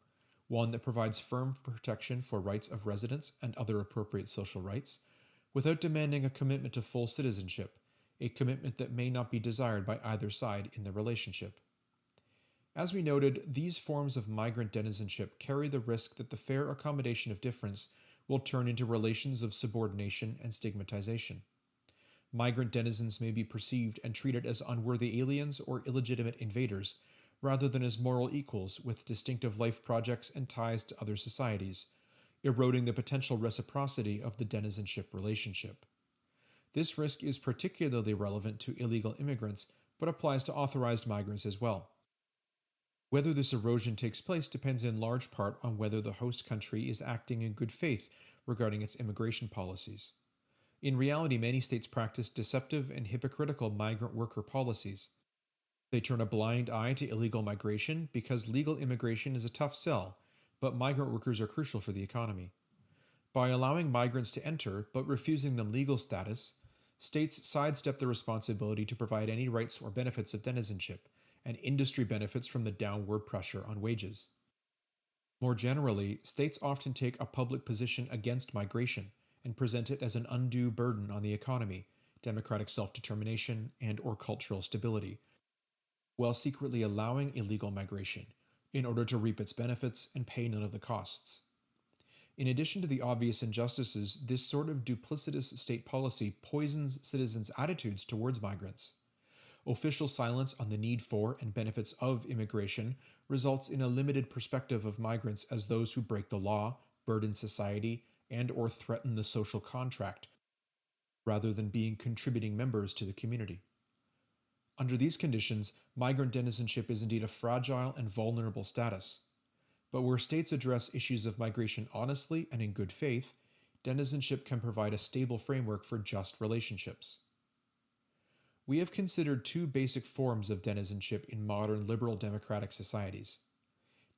one that provides firm protection for rights of residents and other appropriate social rights, without demanding a commitment to full citizenship, a commitment that may not be desired by either side in the relationship. As we noted, these forms of migrant denizenship carry the risk that the fair accommodation of difference will turn into relations of subordination and stigmatization. Migrant denizens may be perceived and treated as unworthy aliens or illegitimate invaders, rather than as moral equals with distinctive life projects and ties to other societies, eroding the potential reciprocity of the denizenship relationship. This risk is particularly relevant to illegal immigrants, but applies to authorized migrants as well. Whether this erosion takes place depends in large part on whether the host country is acting in good faith regarding its immigration policies. In reality, many states practice deceptive and hypocritical migrant worker policies. They turn a blind eye to illegal migration because legal immigration is a tough sell, but migrant workers are crucial for the economy. By allowing migrants to enter but refusing them legal status, states sidestep the responsibility to provide any rights or benefits of denizenship, and industry benefits from the downward pressure on wages. More generally, states often take a public position against migration and present it as an undue burden on the economy, democratic self-determination, and/or cultural stability, while secretly allowing illegal migration in order to reap its benefits and pay none of the costs. In addition to the obvious injustices, this sort of duplicitous state policy poisons citizens' attitudes towards migrants. Official silence on the need for and benefits of immigration results in a limited perspective of migrants as those who break the law, burden society, and/or threaten the social contract, rather than being contributing members to the community. Under these conditions, migrant denizenship is indeed a fragile and vulnerable status. But where states address issues of migration honestly and in good faith, denizenship can provide a stable framework for just relationships. We have considered two basic forms of denizenship in modern liberal democratic societies.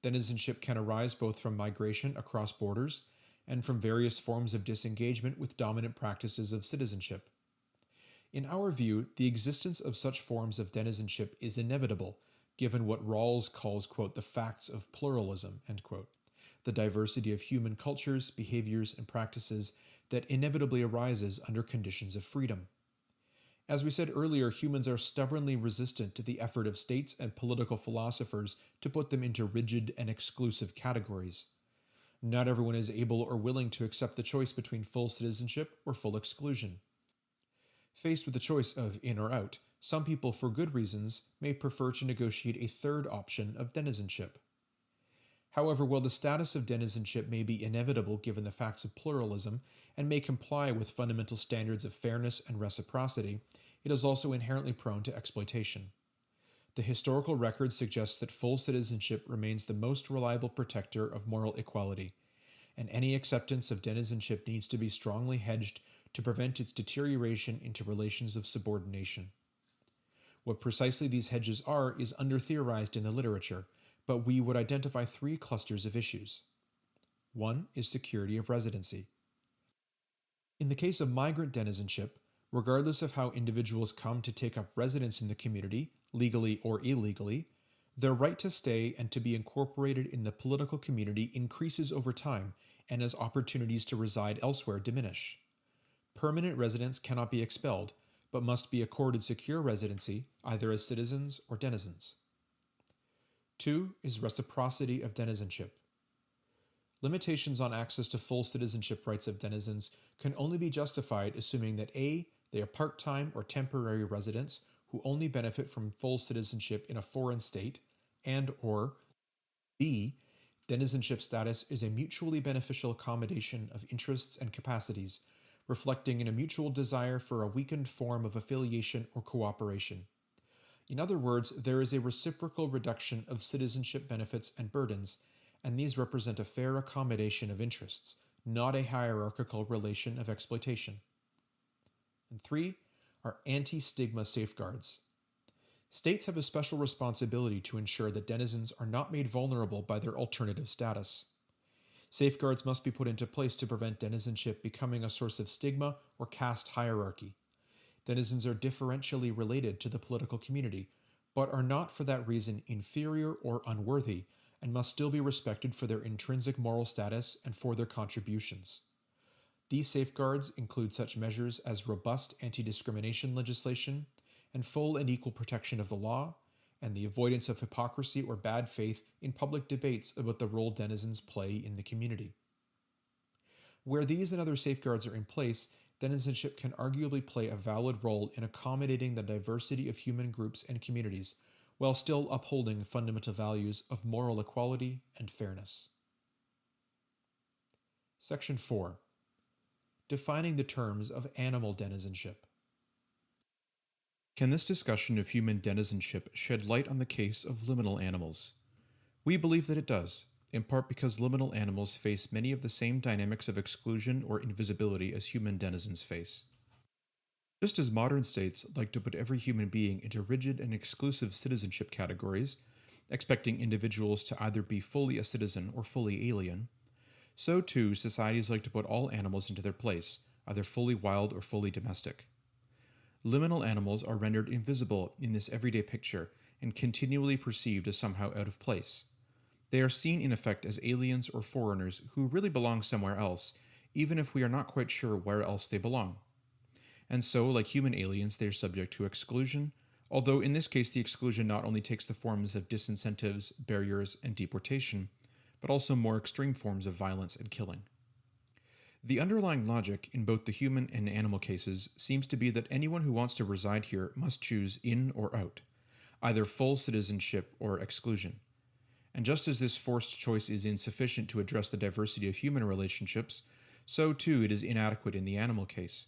Denizenship can arise both from migration across borders and from various forms of disengagement with dominant practices of citizenship. In our view, the existence of such forms of denizenship is inevitable, given what Rawls calls, quote, the facts of pluralism, end quote, the diversity of human cultures, behaviors, and practices that inevitably arises under conditions of freedom. As we said earlier, humans are stubbornly resistant to the effort of states and political philosophers to put them into rigid and exclusive categories. Not everyone is able or willing to accept the choice between full citizenship or full exclusion. Faced with the choice of in or out, some people, for good reasons, may prefer to negotiate a third option of denizenship. However, while the status of denizenship may be inevitable given the facts of pluralism and may comply with fundamental standards of fairness and reciprocity, it is also inherently prone to exploitation. The historical record suggests that full citizenship remains the most reliable protector of moral equality, and any acceptance of denizenship needs to be strongly hedged to prevent its deterioration into relations of subordination. What precisely these hedges are is under-theorized in the literature, but we would identify three clusters of issues. One is security of residency. In the case of migrant denizenship, regardless of how individuals come to take up residence in the community, legally or illegally, their right to stay and to be incorporated in the political community increases over time and as opportunities to reside elsewhere diminish. Permanent residents cannot be expelled, but must be accorded secure residency, either as citizens or denizens. Two is reciprocity of denizenship. Limitations on access to full citizenship rights of denizens can only be justified assuming that A, they are part-time or temporary residents who only benefit from full citizenship in a foreign state, and or B, denizenship status is a mutually beneficial accommodation of interests and capacities, reflecting in a mutual desire for a weakened form of affiliation or cooperation. In other words, there is a reciprocal reduction of citizenship benefits and burdens, and these represent a fair accommodation of interests, not a hierarchical relation of exploitation. And 3 are anti-stigma safeguards. States have a special responsibility to ensure that denizens are not made vulnerable by their alternative status. Safeguards must be put into place to prevent denizenship becoming a source of stigma or caste hierarchy. Denizens are differentially related to the political community, but are not for that reason inferior or unworthy, and must still be respected for their intrinsic moral status and for their contributions. These safeguards include such measures as robust anti-discrimination legislation, and full and equal protection of the law, and the avoidance of hypocrisy or bad faith in public debates about the role denizens play in the community. Where these and other safeguards are in place, denizenship can arguably play a valid role in accommodating the diversity of human groups and communities, while still upholding fundamental values of moral equality and fairness. Section 4. Defining the terms of animal denizenship. Can this discussion of human denizenship shed light on the case of liminal animals? We believe that it does, in part because liminal animals face many of the same dynamics of exclusion or invisibility as human denizens face. Just as modern states like to put every human being into rigid and exclusive citizenship categories, expecting individuals to either be fully a citizen or fully alien, so too societies like to put all animals into their place, either fully wild or fully domestic. Liminal animals are rendered invisible in this everyday picture and continually perceived as somehow out of place. They are seen in effect as aliens or foreigners who really belong somewhere else, even if we are not quite sure where else they belong. And so, like human aliens, they are subject to exclusion, although in this case the exclusion not only takes the forms of disincentives, barriers, and deportation, but also more extreme forms of violence and killing. The underlying logic in both the human and animal cases seems to be that anyone who wants to reside here must choose in or out, either full citizenship or exclusion. And just as this forced choice is insufficient to address the diversity of human relationships, so too it is inadequate in the animal case.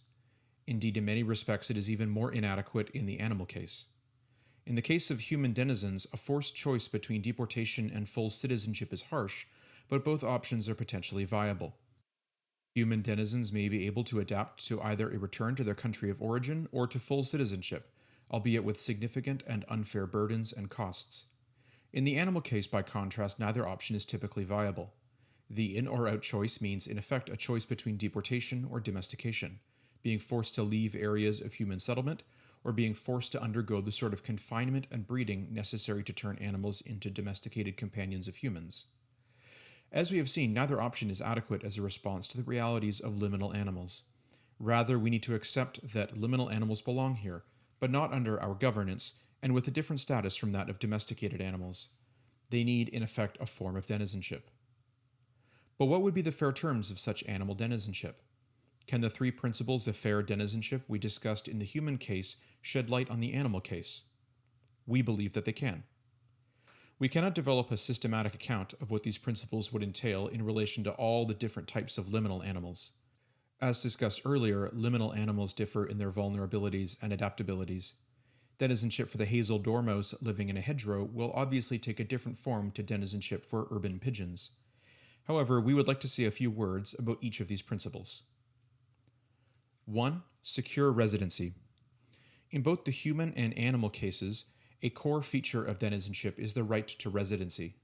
Indeed, in many respects, it is even more inadequate in the animal case. In the case of human denizens, a forced choice between deportation and full citizenship is harsh, but both options are potentially viable. Human denizens may be able to adapt to either a return to their country of origin or to full citizenship, albeit with significant and unfair burdens and costs. In the animal case, by contrast, neither option is typically viable. The in or out choice means, in effect, a choice between deportation or domestication, being forced to leave areas of human settlement, or being forced to undergo the sort of confinement and breeding necessary to turn animals into domesticated companions of humans. As we have seen, neither option is adequate as a response to the realities of liminal animals. Rather, we need to accept that liminal animals belong here, but not under our governance, and with a different status from that of domesticated animals. They need, in effect, a form of denizenship. But what would be the fair terms of such animal denizenship? Can the 3 principles of fair denizenship we discussed in the human case shed light on the animal case? We believe that they can. We cannot develop a systematic account of what these principles would entail in relation to all the different types of liminal animals. As discussed earlier, liminal animals differ in their vulnerabilities and adaptabilities. Denizenship for the hazel dormouse living in a hedgerow will obviously take a different form to denizenship for urban pigeons. However, we would like to say a few words about each of these principles. 1. Secure residency. In both the human and animal cases, a core feature of denizenship is the right to residency.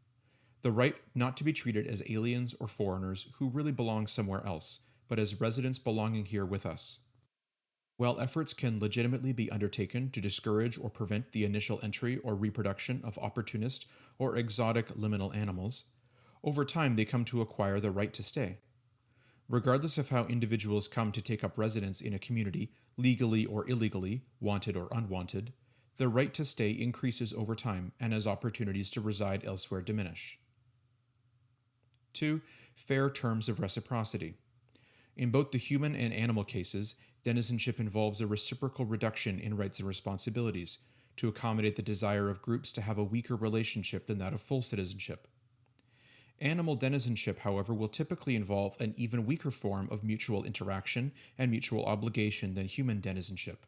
The right not to be treated as aliens or foreigners who really belong somewhere else, but as residents belonging here with us. While efforts can legitimately be undertaken to discourage or prevent the initial entry or reproduction of opportunist or exotic liminal animals, over time they come to acquire the right to stay. Regardless of how individuals come to take up residence in a community, legally or illegally, wanted or unwanted, the right to stay increases over time and as opportunities to reside elsewhere diminish. 2. Fair terms of reciprocity. In both the human and animal cases, denizenship involves a reciprocal reduction in rights and responsibilities to accommodate the desire of groups to have a weaker relationship than that of full citizenship. Animal denizenship, however, will typically involve an even weaker form of mutual interaction and mutual obligation than human denizenship.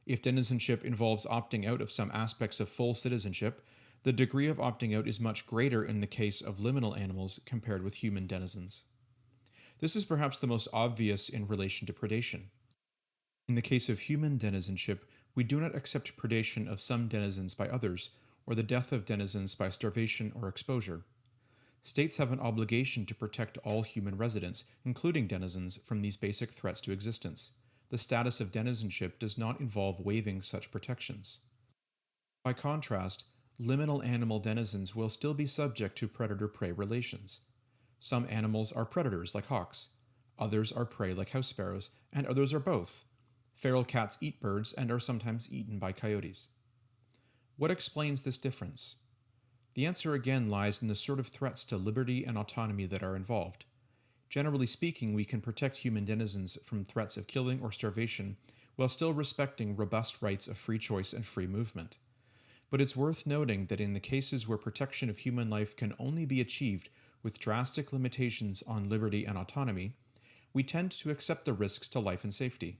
If denizenship involves opting out of some aspects of full citizenship, the degree of opting out is much greater in the case of liminal animals compared with human denizens. This is perhaps the most obvious in relation to predation. In the case of human denizenship, we do not accept predation of some denizens by others, or the death of denizens by starvation or exposure. States have an obligation to protect all human residents, including denizens, from these basic threats to existence. The status of denizenship does not involve waiving such protections. By contrast, liminal animal denizens will still be subject to predator-prey relations. Some animals are predators, like hawks. Others are prey, like house sparrows, and others are both. Feral cats eat birds and are sometimes eaten by coyotes. What explains this difference? The answer again lies in the sort of threats to liberty and autonomy that are involved. Generally speaking, we can protect human denizens from threats of killing or starvation while still respecting robust rights of free choice and free movement. But it's worth noting that in the cases where protection of human life can only be achieved with drastic limitations on liberty and autonomy, we tend to accept the risks to life and safety.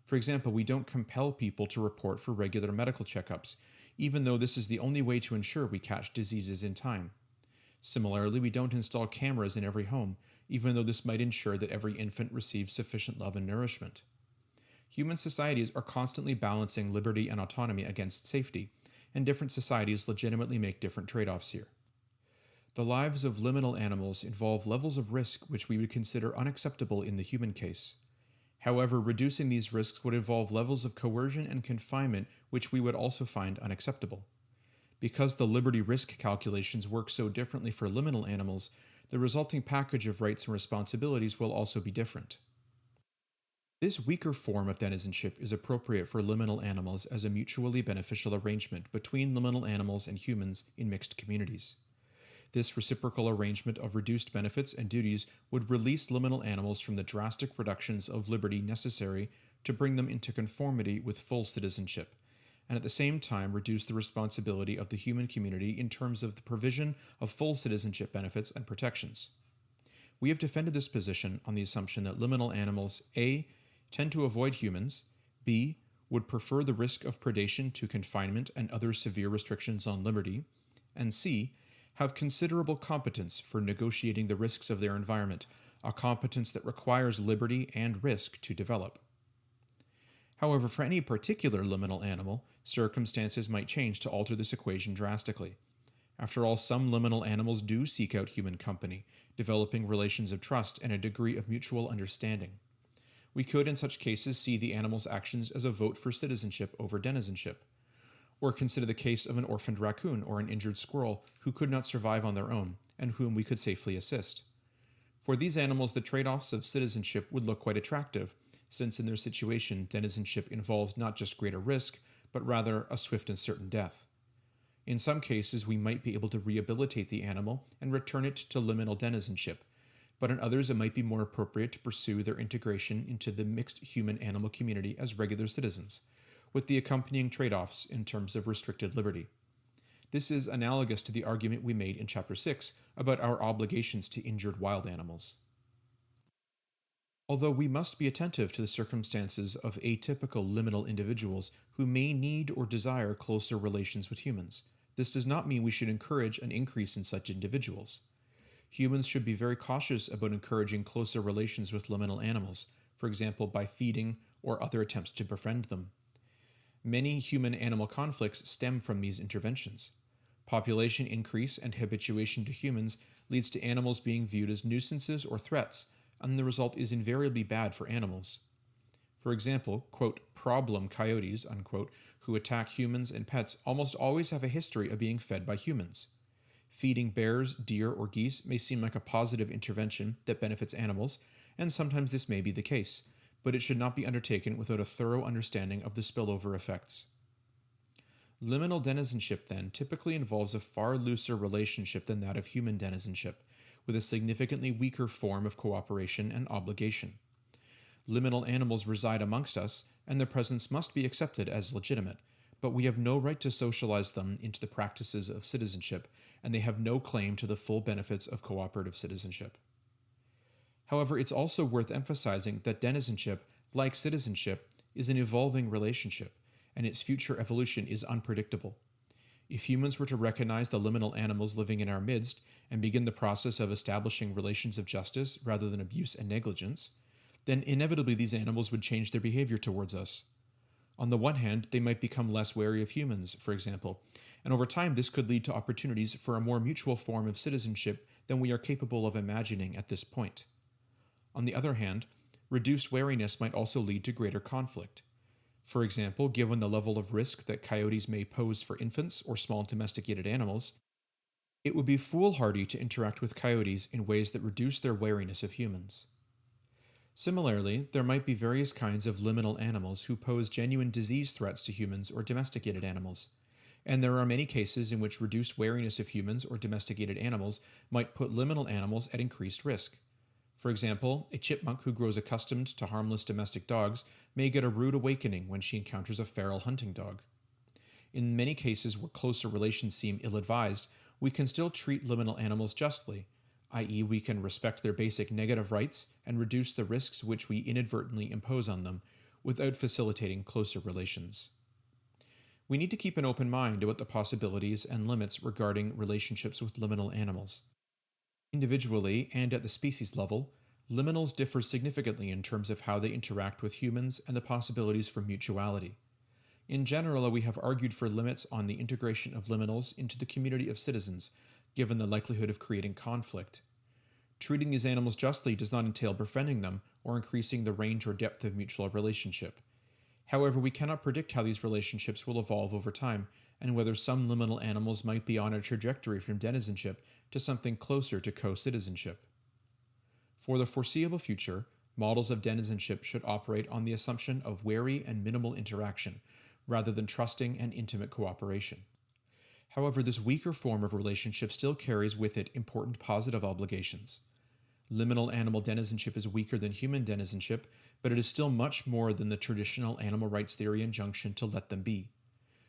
For example, we don't compel people to report for regular medical checkups, even though this is the only way to ensure we catch diseases in time. Similarly, we don't install cameras in every home, even though this might ensure that every infant receives sufficient love and nourishment. Human societies are constantly balancing liberty and autonomy against safety, and different societies legitimately make different trade-offs here. The lives of liminal animals involve levels of risk which we would consider unacceptable in the human case. However, reducing these risks would involve levels of coercion and confinement which we would also find unacceptable. Because the liberty-risk calculations work so differently for liminal animals, the resulting package of rights and responsibilities will also be different. This weaker form of denizenship is appropriate for liminal animals as a mutually beneficial arrangement between liminal animals and humans in mixed communities. This reciprocal arrangement of reduced benefits and duties would release liminal animals from the drastic reductions of liberty necessary to bring them into conformity with full citizenship, and at the same time reduce the responsibility of the human community in terms of the provision of full citizenship benefits and protections. We have defended this position on the assumption that liminal animals A. tend to avoid humans, B. would prefer the risk of predation to confinement and other severe restrictions on liberty, and C. have considerable competence for negotiating the risks of their environment, a competence that requires liberty and risk to develop. However, for any particular liminal animal, circumstances might change to alter this equation drastically. After all, some liminal animals do seek out human company, developing relations of trust and a degree of mutual understanding. We could, in such cases, see the animal's actions as a vote for citizenship over denizenship, or consider the case of an orphaned raccoon or an injured squirrel who could not survive on their own, and whom we could safely assist. For these animals, the trade-offs of citizenship would look quite attractive, since in their situation, denizenship involves not just greater risk, but rather a swift and certain death. In some cases, we might be able to rehabilitate the animal and return it to liminal denizenship, but in others it might be more appropriate to pursue their integration into the mixed human-animal community as regular citizens, with the accompanying trade-offs in terms of restricted liberty. This is analogous to the argument we made in Chapter 6 about our obligations to injured wild animals. Although we must be attentive to the circumstances of atypical liminal individuals who may need or desire closer relations with humans, this does not mean we should encourage an increase in such individuals. Humans should be very cautious about encouraging closer relations with liminal animals, for example by feeding or other attempts to befriend them. Many human-animal conflicts stem from these interventions. Population increase and habituation to humans leads to animals being viewed as nuisances or threats, and the result is invariably bad for animals. For example, quote, problem coyotes, unquote, who attack humans and pets almost always have a history of being fed by humans. Feeding bears, deer, or geese may seem like a positive intervention that benefits animals, and sometimes this may be the case, but it should not be undertaken without a thorough understanding of the spillover effects. Liminal denizenship, then, typically involves a far looser relationship than that of human denizenship, with a significantly weaker form of cooperation and obligation. Liminal animals reside amongst us, and their presence must be accepted as legitimate, but we have no right to socialize them into the practices of citizenship, and they have no claim to the full benefits of cooperative citizenship. However, it's also worth emphasizing that denizenship, like citizenship, is an evolving relationship, and its future evolution is unpredictable. If humans were to recognize the liminal animals living in our midst and begin the process of establishing relations of justice rather than abuse and negligence, then inevitably these animals would change their behavior towards us. On the one hand, they might become less wary of humans, for example, and over time this could lead to opportunities for a more mutual form of citizenship than we are capable of imagining at this point. On the other hand, reduced wariness might also lead to greater conflict. For example, given the level of risk that coyotes may pose for infants or small domesticated animals, it would be foolhardy to interact with coyotes in ways that reduce their wariness of humans. Similarly, there might be various kinds of liminal animals who pose genuine disease threats to humans or domesticated animals, and there are many cases in which reduced wariness of humans or domesticated animals might put liminal animals at increased risk. For example, a chipmunk who grows accustomed to harmless domestic dogs may get a rude awakening when she encounters a feral hunting dog. In many cases where closer relations seem ill-advised, we can still treat liminal animals justly, i.e., we can respect their basic negative rights and reduce the risks which we inadvertently impose on them, without facilitating closer relations. We need to keep an open mind about the possibilities and limits regarding relationships with liminal animals. Individually and at the species level, liminals differ significantly in terms of how they interact with humans and the possibilities for mutuality. In general, we have argued for limits on the integration of liminals into the community of citizens, given the likelihood of creating conflict. Treating these animals justly does not entail befriending them or increasing the range or depth of mutual relationship. However, we cannot predict how these relationships will evolve over time, and whether some liminal animals might be on a trajectory from denizenship to something closer to co-citizenship. For the foreseeable future, models of denizenship should operate on the assumption of wary and minimal interaction, rather than trusting and intimate cooperation. However, this weaker form of relationship still carries with it important positive obligations. Liminal animal denizenship is weaker than human denizenship, but it is still much more than the traditional animal rights theory injunction to let them be.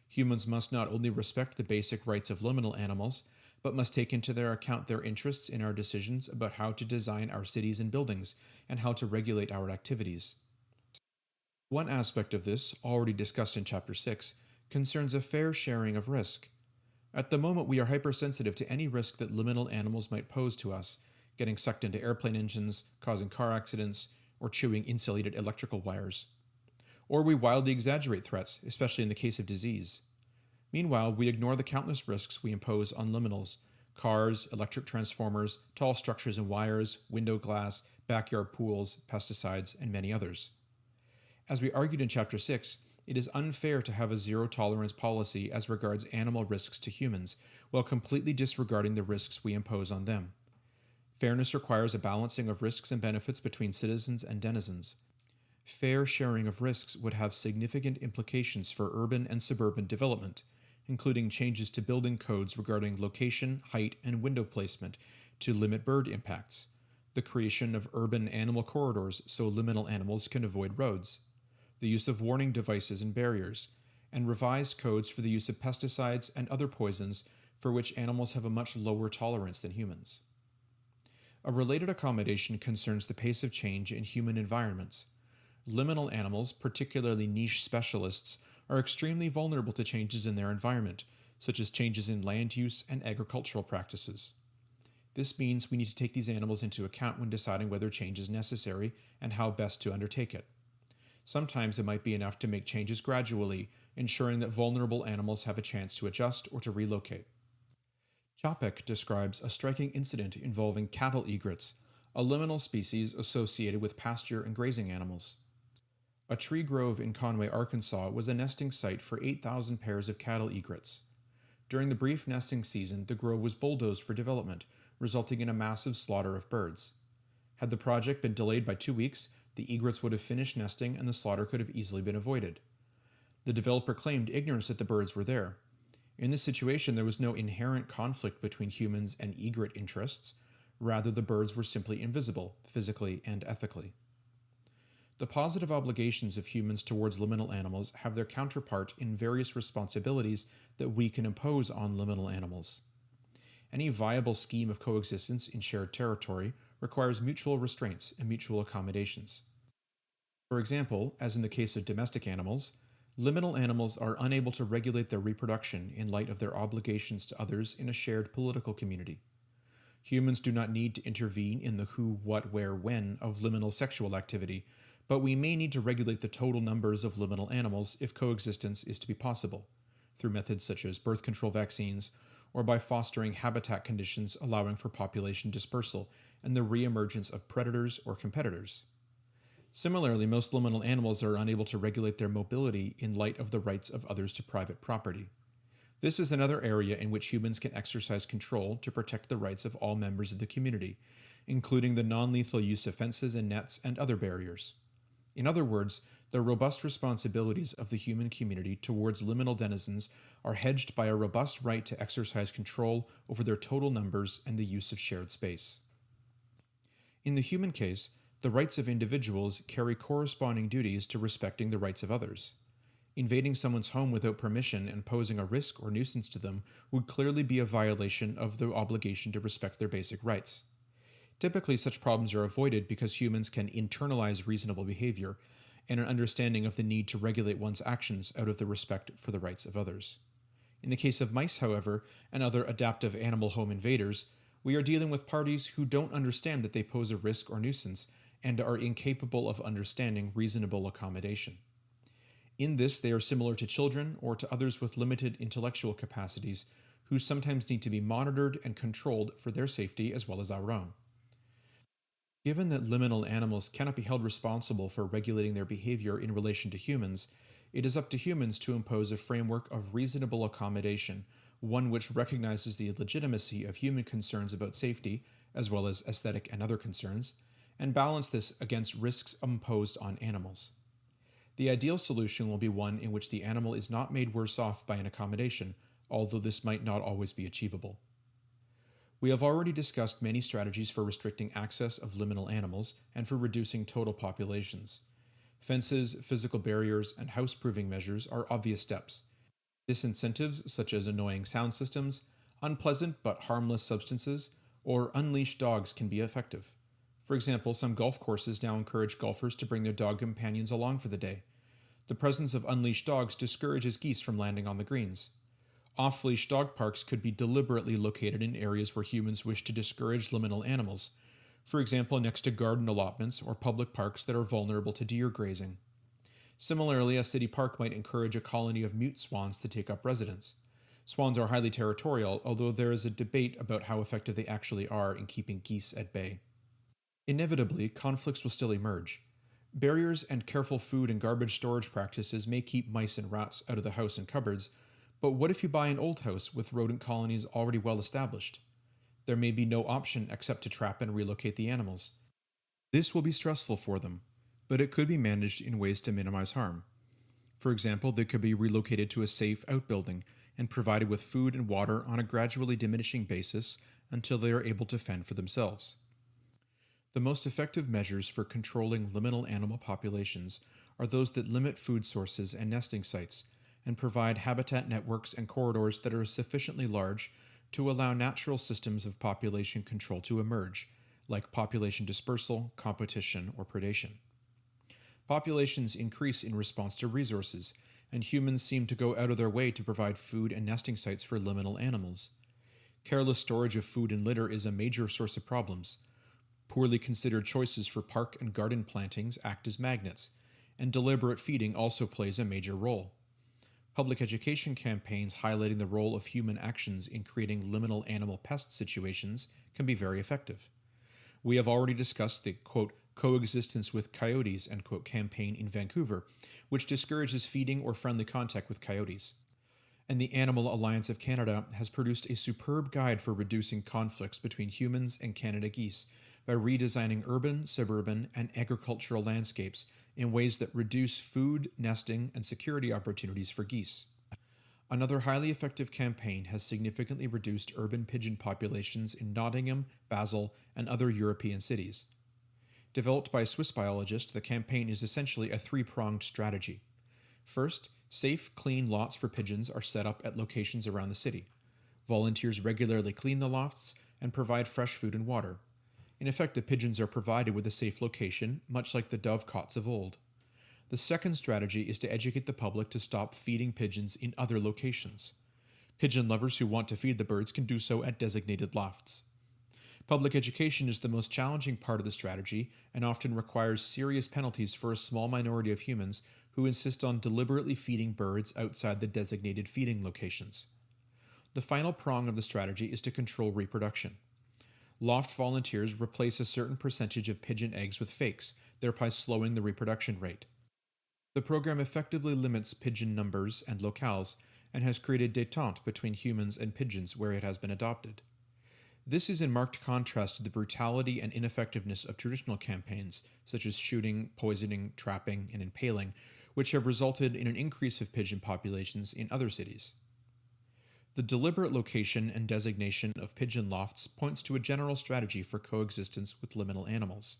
Humans must not only respect the basic rights of liminal animals, but must take into their account their interests in our decisions about how to design our cities and buildings and how to regulate our activities. One aspect of this, already discussed in Chapter 6, concerns a fair sharing of risk. At the moment, we are hypersensitive to any risk that liminal animals might pose to us, getting sucked into airplane engines, causing car accidents, or chewing insulated electrical wires. Or we wildly exaggerate threats, especially in the case of disease. Meanwhile, we ignore the countless risks we impose on liminals: cars, electric transformers, tall structures and wires, window glass, backyard pools, pesticides, and many others. As we argued in Chapter 6, it is unfair to have a zero-tolerance policy as regards animal risks to humans, while completely disregarding the risks we impose on them. Fairness requires a balancing of risks and benefits between citizens and denizens. Fair sharing of risks would have significant implications for urban and suburban development, including changes to building codes regarding location, height, and window placement to limit bird impacts, the creation of urban animal corridors so liminal animals can avoid roads, the use of warning devices and barriers, and revised codes for the use of pesticides and other poisons for which animals have a much lower tolerance than humans. A related accommodation concerns the pace of change in human environments. Liminal animals, particularly niche specialists, are extremely vulnerable to changes in their environment, such as changes in land use and agricultural practices. This means we need to take these animals into account when deciding whether change is necessary and how best to undertake it. Sometimes it might be enough to make changes gradually, ensuring that vulnerable animals have a chance to adjust or to relocate. Chapek describes a striking incident involving cattle egrets, a liminal species associated with pasture and grazing animals. A tree grove in Conway, Arkansas was a nesting site for 8,000 pairs of cattle egrets. During the brief nesting season, the grove was bulldozed for development, resulting in a massive slaughter of birds. Had the project been delayed by 2 weeks, the egrets would have finished nesting and the slaughter could have easily been avoided. The developer claimed ignorance that the birds were there. In this situation, there was no inherent conflict between humans and egret interests. Rather, the birds were simply invisible, physically and ethically. The positive obligations of humans towards liminal animals have their counterpart in various responsibilities that we can impose on liminal animals. Any viable scheme of coexistence in shared territory requires mutual restraints and mutual accommodations. For example, as in the case of domestic animals, Liminal animals are unable to regulate their reproduction in light of their obligations to others in a shared political community. Humans do not need to intervene in the who, what, where, when of liminal sexual activity, but we may need to regulate the total numbers of liminal animals if coexistence is to be possible, through methods such as birth control vaccines, or by fostering habitat conditions allowing for population dispersal and the reemergence of predators or competitors. Similarly, most liminal animals are unable to regulate their mobility in light of the rights of others to private property. This is another area in which humans can exercise control to protect the rights of all members of the community, including the non-lethal use of fences and nets and other barriers. In other words, the robust responsibilities of the human community towards liminal denizens are hedged by a robust right to exercise control over their total numbers and the use of shared space. In the human case, the rights of individuals carry corresponding duties to respecting the rights of others. Invading someone's home without permission and posing a risk or nuisance to them would clearly be a violation of the obligation to respect their basic rights. Typically, such problems are avoided because humans can internalize reasonable behavior and an understanding of the need to regulate one's actions out of the respect for the rights of others. In the case of mice, however, and other adaptive animal home invaders, we are dealing with parties who don't understand that they pose a risk or nuisance and are incapable of understanding reasonable accommodation. In this, they are similar to children or to others with limited intellectual capacities who sometimes need to be monitored and controlled for their safety as well as our own. Given that liminal animals cannot be held responsible for regulating their behavior in relation to humans, it is up to humans to impose a framework of reasonable accommodation, one which recognizes the legitimacy of human concerns about safety, as well as aesthetic and other concerns, and balance this against risks imposed on animals. The ideal solution will be one in which the animal is not made worse off by an accommodation, although this might not always be achievable. We have already discussed many strategies for restricting access of liminal animals and for reducing total populations. Fences, physical barriers, and house-proofing measures are obvious steps. Disincentives such as annoying sound systems, unpleasant but harmless substances, or unleashed dogs can be effective. For example, some golf courses now encourage golfers to bring their dog companions along for the day. The presence of unleashed dogs discourages geese from landing on the greens. Off-leash dog parks could be deliberately located in areas where humans wish to discourage liminal animals, for example next to garden allotments or public parks that are vulnerable to deer grazing. Similarly, a city park might encourage a colony of mute swans to take up residence. Swans are highly territorial, although there is a debate about how effective they actually are in keeping geese at bay. Inevitably, conflicts will still emerge. Barriers and careful food and garbage storage practices may keep mice and rats out of the house and cupboards, but what if you buy an old house with rodent colonies already well established? There may be no option except to trap and relocate the animals. This will be stressful for them, but it could be managed in ways to minimize harm. For example, they could be relocated to a safe outbuilding and provided with food and water on a gradually diminishing basis until they are able to fend for themselves. The most effective measures for controlling liminal animal populations are those that limit food sources and nesting sites and provide habitat networks and corridors that are sufficiently large to allow natural systems of population control to emerge, like population dispersal, competition, or predation. Populations increase in response to resources, and humans seem to go out of their way to provide food and nesting sites for liminal animals. Careless storage of food and litter is a major source of problems. Poorly considered choices for park and garden plantings act as magnets, and deliberate feeding also plays a major role. Public education campaigns highlighting the role of human actions in creating liminal animal pest situations can be very effective. We have already discussed the, quote, coexistence with coyotes, end quote, campaign in Vancouver, which discourages feeding or friendly contact with coyotes. And the Animal Alliance of Canada has produced a superb guide for reducing conflicts between humans and Canada geese by redesigning urban, suburban, and agricultural landscapes in ways that reduce food, nesting, and security opportunities for geese. Another highly effective campaign has significantly reduced urban pigeon populations in Nottingham, Basel, and other European cities. Developed by a Swiss biologist, the campaign is essentially a three-pronged strategy. First, safe, clean lots for pigeons are set up at locations around the city. Volunteers regularly clean the lofts and provide fresh food and water. In effect, the pigeons are provided with a safe location, much like the dove cots of old. The second strategy is to educate the public to stop feeding pigeons in other locations. Pigeon lovers who want to feed the birds can do so at designated lofts. Public education is the most challenging part of the strategy and often requires serious penalties for a small minority of humans who insist on deliberately feeding birds outside the designated feeding locations. The final prong of the strategy is to control reproduction. Loft volunteers replace a certain percentage of pigeon eggs with fakes, thereby slowing the reproduction rate. The program effectively limits pigeon numbers and locales and has created détente between humans and pigeons where it has been adopted. This is in marked contrast to the brutality and ineffectiveness of traditional campaigns, such as shooting, poisoning, trapping, and impaling, which have resulted in an increase of pigeon populations in other cities. The deliberate location and designation of pigeon lofts points to a general strategy for coexistence with liminal animals.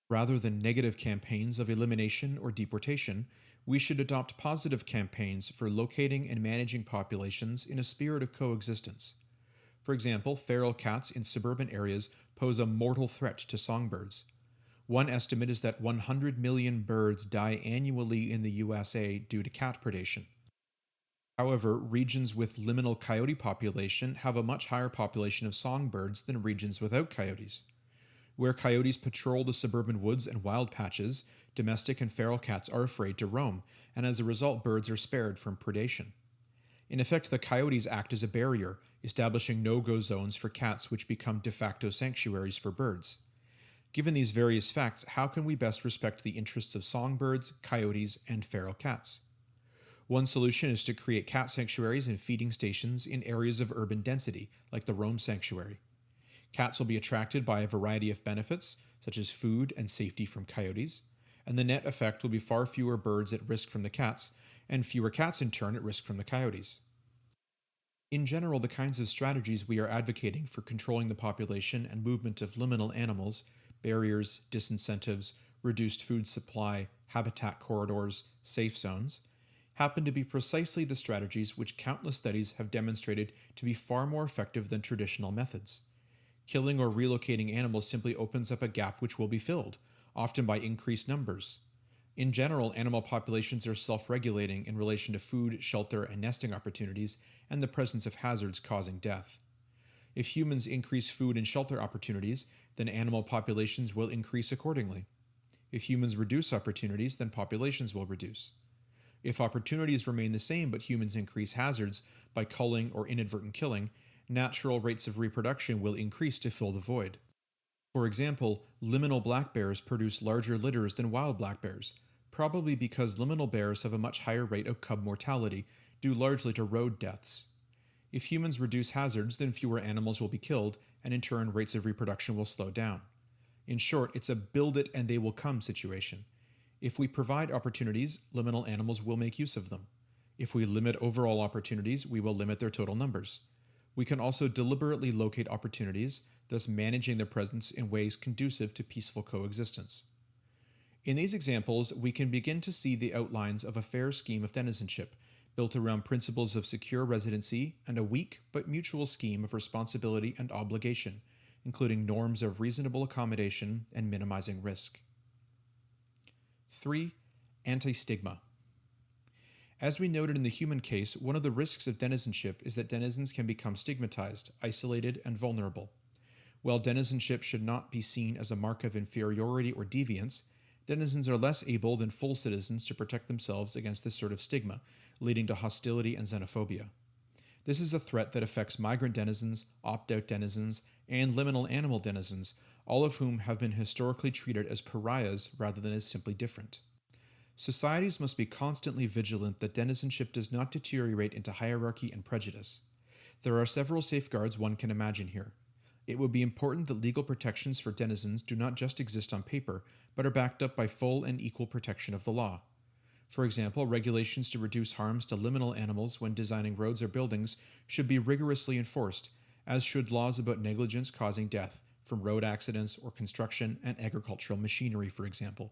Rather than negative campaigns of elimination or deportation, we should adopt positive campaigns for locating and managing populations in a spirit of coexistence. For example, feral cats in suburban areas pose a mortal threat to songbirds. One estimate is that 100 million birds die annually in the USA due to cat predation. However, regions with liminal coyote population have a much higher population of songbirds than regions without coyotes. Where coyotes patrol the suburban woods and wild patches, domestic and feral cats are afraid to roam, and as a result, birds are spared from predation. In effect, the coyotes act as a barrier, establishing no-go zones for cats which become de facto sanctuaries for birds. Given these various facts, how can we best respect the interests of songbirds, coyotes, and feral cats? One solution is to create cat sanctuaries and feeding stations in areas of urban density, like the Rome Sanctuary. Cats will be attracted by a variety of benefits, such as food and safety from coyotes, and the net effect will be far fewer birds at risk from the cats, and fewer cats in turn at risk from the coyotes. In general, the kinds of strategies we are advocating for controlling the population and movement of liminal animals, barriers, disincentives, reduced food supply, habitat corridors, safe zones, happen to be precisely the strategies which countless studies have demonstrated to be far more effective than traditional methods. Killing or relocating animals simply opens up a gap which will be filled, often by increased numbers. In general, animal populations are self-regulating in relation to food, shelter, and nesting opportunities and the presence of hazards causing death. If humans increase food and shelter opportunities, then animal populations will increase accordingly. If humans reduce opportunities, then populations will reduce. If opportunities remain the same but humans increase hazards by culling or inadvertent killing, natural rates of reproduction will increase to fill the void. For example, liminal black bears produce larger litters than wild black bears, probably because liminal bears have a much higher rate of cub mortality, due largely to road deaths. If humans reduce hazards, then fewer animals will be killed, and in turn rates of reproduction will slow down. In short, it's a build it and they will come situation. If we provide opportunities, liminal animals will make use of them. If we limit overall opportunities, we will limit their total numbers. We can also deliberately locate opportunities, thus managing their presence in ways conducive to peaceful coexistence. In these examples, we can begin to see the outlines of a fair scheme of denizenship, built around principles of secure residency and a weak but mutual scheme of responsibility and obligation, including norms of reasonable accommodation and minimizing risk. 3. Anti-stigma. As we noted in the human case, one of the risks of denizenship is that denizens can become stigmatized, isolated, and vulnerable. While denizenship should not be seen as a mark of inferiority or deviance, denizens are less able than full citizens to protect themselves against this sort of stigma, leading to hostility and xenophobia. This is a threat that affects migrant denizens, opt-out denizens, and liminal animal denizens, all of whom have been historically treated as pariahs rather than as simply different. Societies must be constantly vigilant that denizenship does not deteriorate into hierarchy and prejudice. There are several safeguards one can imagine here. It would be important that legal protections for denizens do not just exist on paper, but are backed up by full and equal protection of the law. For example, regulations to reduce harms to liminal animals when designing roads or buildings should be rigorously enforced, as should laws about negligence causing death from road accidents or construction and agricultural machinery, for example.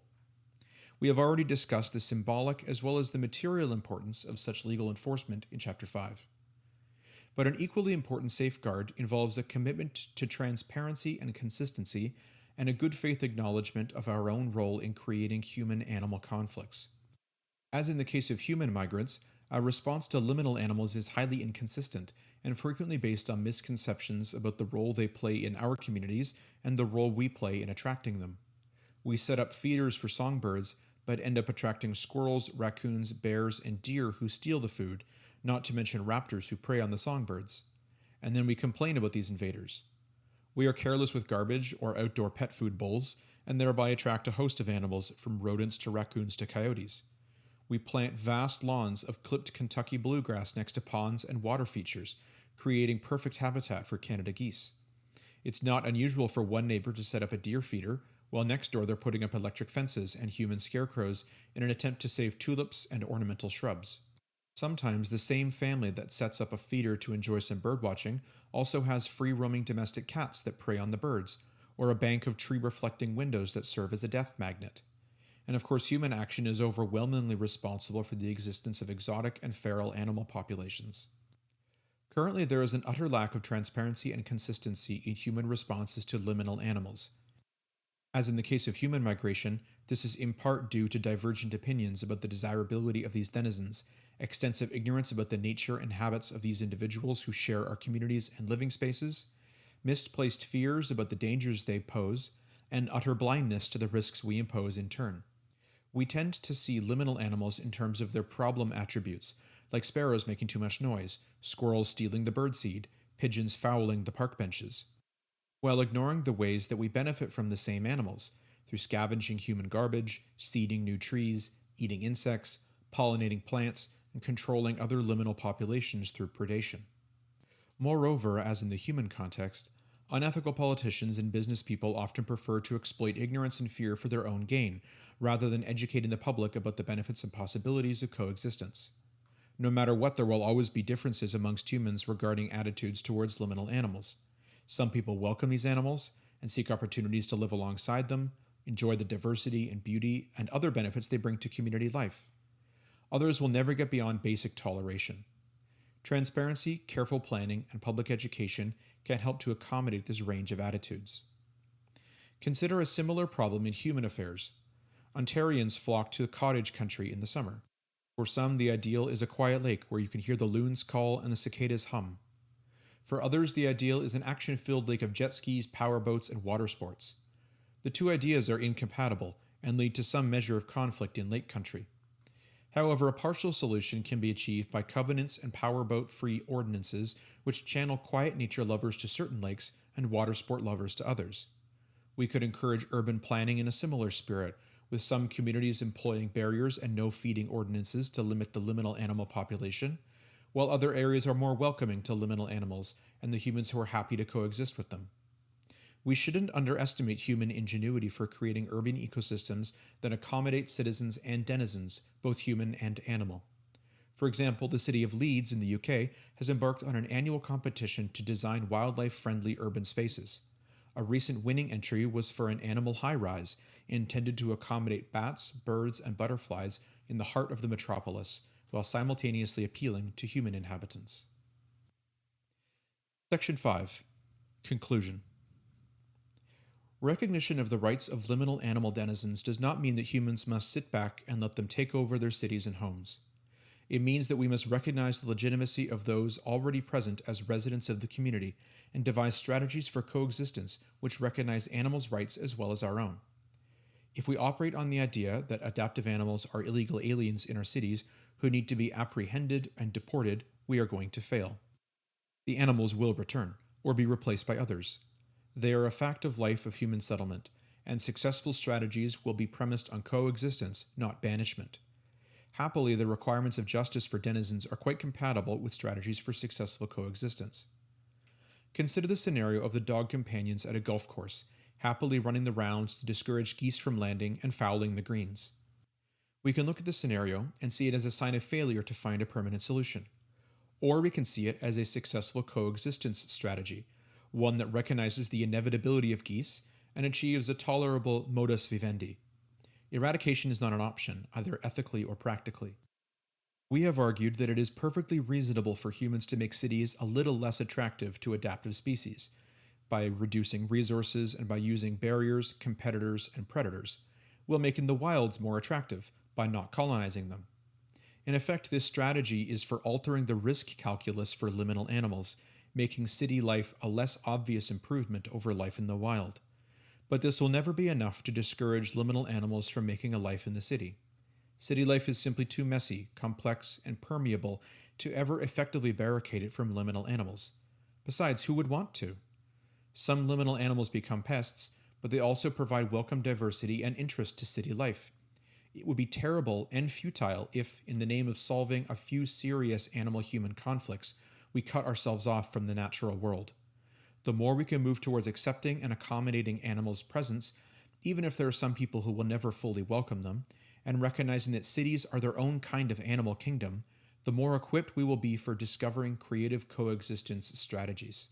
We have already discussed the symbolic as well as the material importance of such legal enforcement in Chapter 5. But an equally important safeguard involves a commitment to transparency and consistency and a good faith acknowledgement of our own role in creating human-animal conflicts. As in the case of human migrants, our response to liminal animals is highly inconsistent and frequently based on misconceptions about the role they play in our communities and the role we play in attracting them. We set up feeders for songbirds, but end up attracting squirrels, raccoons, bears, and deer who steal the food, not to mention raptors who prey on the songbirds. And then we complain about these invaders. We are careless with garbage or outdoor pet food bowls, and thereby attract a host of animals from rodents to raccoons to coyotes. We plant vast lawns of clipped Kentucky bluegrass next to ponds and water features, creating perfect habitat for Canada geese. It's not unusual for one neighbor to set up a deer feeder, while next door they're putting up electric fences and human scarecrows in an attempt to save tulips and ornamental shrubs. Sometimes the same family that sets up a feeder to enjoy some birdwatching also has free-roaming domestic cats that prey on the birds, or a bank of tree-reflecting windows that serve as a death magnet. And of course, human action is overwhelmingly responsible for the existence of exotic and feral animal populations. Currently, there is an utter lack of transparency and consistency in human responses to liminal animals. As in the case of human migration, this is in part due to divergent opinions about the desirability of these denizens, extensive ignorance about the nature and habits of these individuals who share our communities and living spaces, misplaced fears about the dangers they pose, and utter blindness to the risks we impose in turn. We tend to see liminal animals in terms of their problem attributes, like sparrows making too much noise, squirrels stealing the birdseed, pigeons fouling the park benches, while ignoring the ways that we benefit from the same animals, through scavenging human garbage, seeding new trees, eating insects, pollinating plants, and controlling other liminal populations through predation. Moreover, as in the human context, unethical politicians and business people often prefer to exploit ignorance and fear for their own gain, rather than educating the public about the benefits and possibilities of coexistence. No matter what, there will always be differences amongst humans regarding attitudes towards liminal animals. Some people welcome these animals and seek opportunities to live alongside them, enjoy the diversity and beauty and other benefits they bring to community life. Others will never get beyond basic toleration. Transparency, careful planning, and public education can help to accommodate this range of attitudes. Consider a similar problem in human affairs. Ontarians flock to cottage country in the summer. For some, the ideal is a quiet lake where you can hear the loons call and the cicadas hum. For others, the ideal is an action-filled lake of jet skis, powerboats, and water sports. The two ideas are incompatible and lead to some measure of conflict in lake country. However, a partial solution can be achieved by covenants and powerboat-free ordinances which channel quiet nature lovers to certain lakes and water sport lovers to others. We could encourage urban planning in a similar spirit, with some communities employing barriers and no-feeding ordinances to limit the liminal animal population, while other areas are more welcoming to liminal animals and the humans who are happy to coexist with them. We shouldn't underestimate human ingenuity for creating urban ecosystems that accommodate citizens and denizens, both human and animal. For example, the city of Leeds in the UK has embarked on an annual competition to design wildlife-friendly urban spaces. A recent winning entry was for an animal high-rise intended to accommodate bats, birds, and butterflies in the heart of the metropolis, while simultaneously appealing to human inhabitants. Section 5. Conclusion. Recognition of the rights of liminal animal denizens does not mean that humans must sit back and let them take over their cities and homes. It means that we must recognize the legitimacy of those already present as residents of the community and devise strategies for coexistence which recognize animals' rights as well as our own. If we operate on the idea that adaptive animals are illegal aliens in our cities who need to be apprehended and deported, we are going to fail. The animals will return, or be replaced by others. They are a fact of life of human settlement, and successful strategies will be premised on coexistence, not banishment. Happily, the requirements of justice for denizens are quite compatible with strategies for successful coexistence. Consider the scenario of the dog companions at a golf course, happily running the rounds to discourage geese from landing and fouling the greens. We can look at the scenario and see it as a sign of failure to find a permanent solution. Or we can see it as a successful coexistence strategy, one that recognizes the inevitability of geese and achieves a tolerable modus vivendi. Eradication is not an option, either ethically or practically. We have argued that it is perfectly reasonable for humans to make cities a little less attractive to adaptive species, by reducing resources and by using barriers, competitors, and predators, while making the wilds more attractive by not colonizing them. In effect, this strategy is for altering the risk calculus for liminal animals, making city life a less obvious improvement over life in the wild. But this will never be enough to discourage liminal animals from making a life in the city. City life is simply too messy, complex, and permeable to ever effectively barricade it from liminal animals. Besides, who would want to? Some liminal animals become pests, but they also provide welcome diversity and interest to city life. It would be terrible and futile if, in the name of solving a few serious animal-human conflicts, we cut ourselves off from the natural world. The more we can move towards accepting and accommodating animals' presence, even if there are some people who will never fully welcome them, and recognizing that cities are their own kind of animal kingdom, the more equipped we will be for discovering creative coexistence strategies.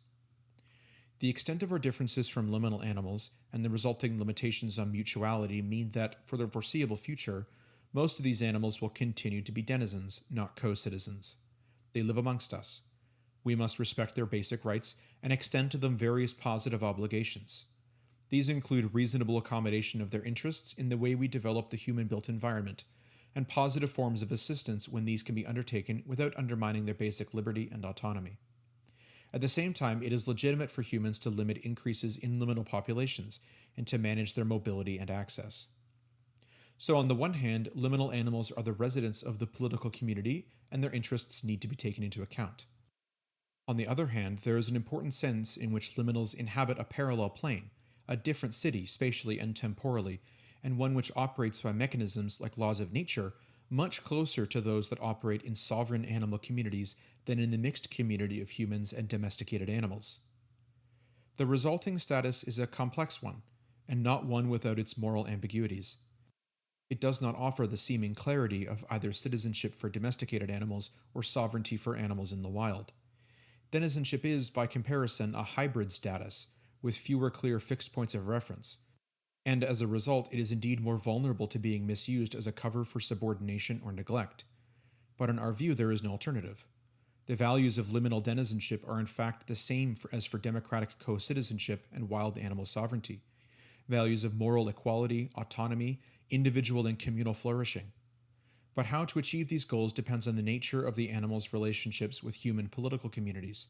The extent of our differences from liminal animals and the resulting limitations on mutuality mean that, for the foreseeable future, most of these animals will continue to be denizens, not co-citizens. They live amongst us. We must respect their basic rights and extend to them various positive obligations. These include reasonable accommodation of their interests in the way we develop the human-built environment, and positive forms of assistance when these can be undertaken without undermining their basic liberty and autonomy. At the same time, it is legitimate for humans to limit increases in liminal populations and to manage their mobility and access. So on the one hand, liminal animals are the residents of the political community and their interests need to be taken into account. On the other hand, there is an important sense in which liminals inhabit a parallel plane, a different city spatially and temporally, and one which operates by mechanisms like laws of nature much closer to those that operate in sovereign animal communities than in the mixed community of humans and domesticated animals. The resulting status is a complex one, and not one without its moral ambiguities. It does not offer the seeming clarity of either citizenship for domesticated animals or sovereignty for animals in the wild. Denizenship is, by comparison, a hybrid status, with fewer clear fixed points of reference, and as a result it is indeed more vulnerable to being misused as a cover for subordination or neglect. But in our view there is no alternative. The values of liminal denizenship are in fact the same as for democratic co-citizenship and wild animal sovereignty, values of moral equality, autonomy, individual and communal flourishing. But how to achieve these goals depends on the nature of the animal's relationships with human political communities.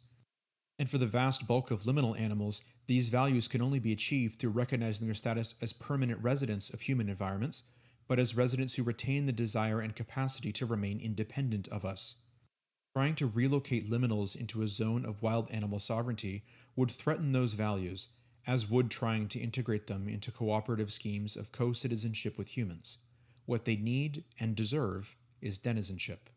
And for the vast bulk of liminal animals, these values can only be achieved through recognizing their status as permanent residents of human environments, but as residents who retain the desire and capacity to remain independent of us. Trying to relocate liminals into a zone of wild animal sovereignty would threaten those values, as would trying to integrate them into cooperative schemes of co-citizenship with humans. What they need and deserve is denizenship.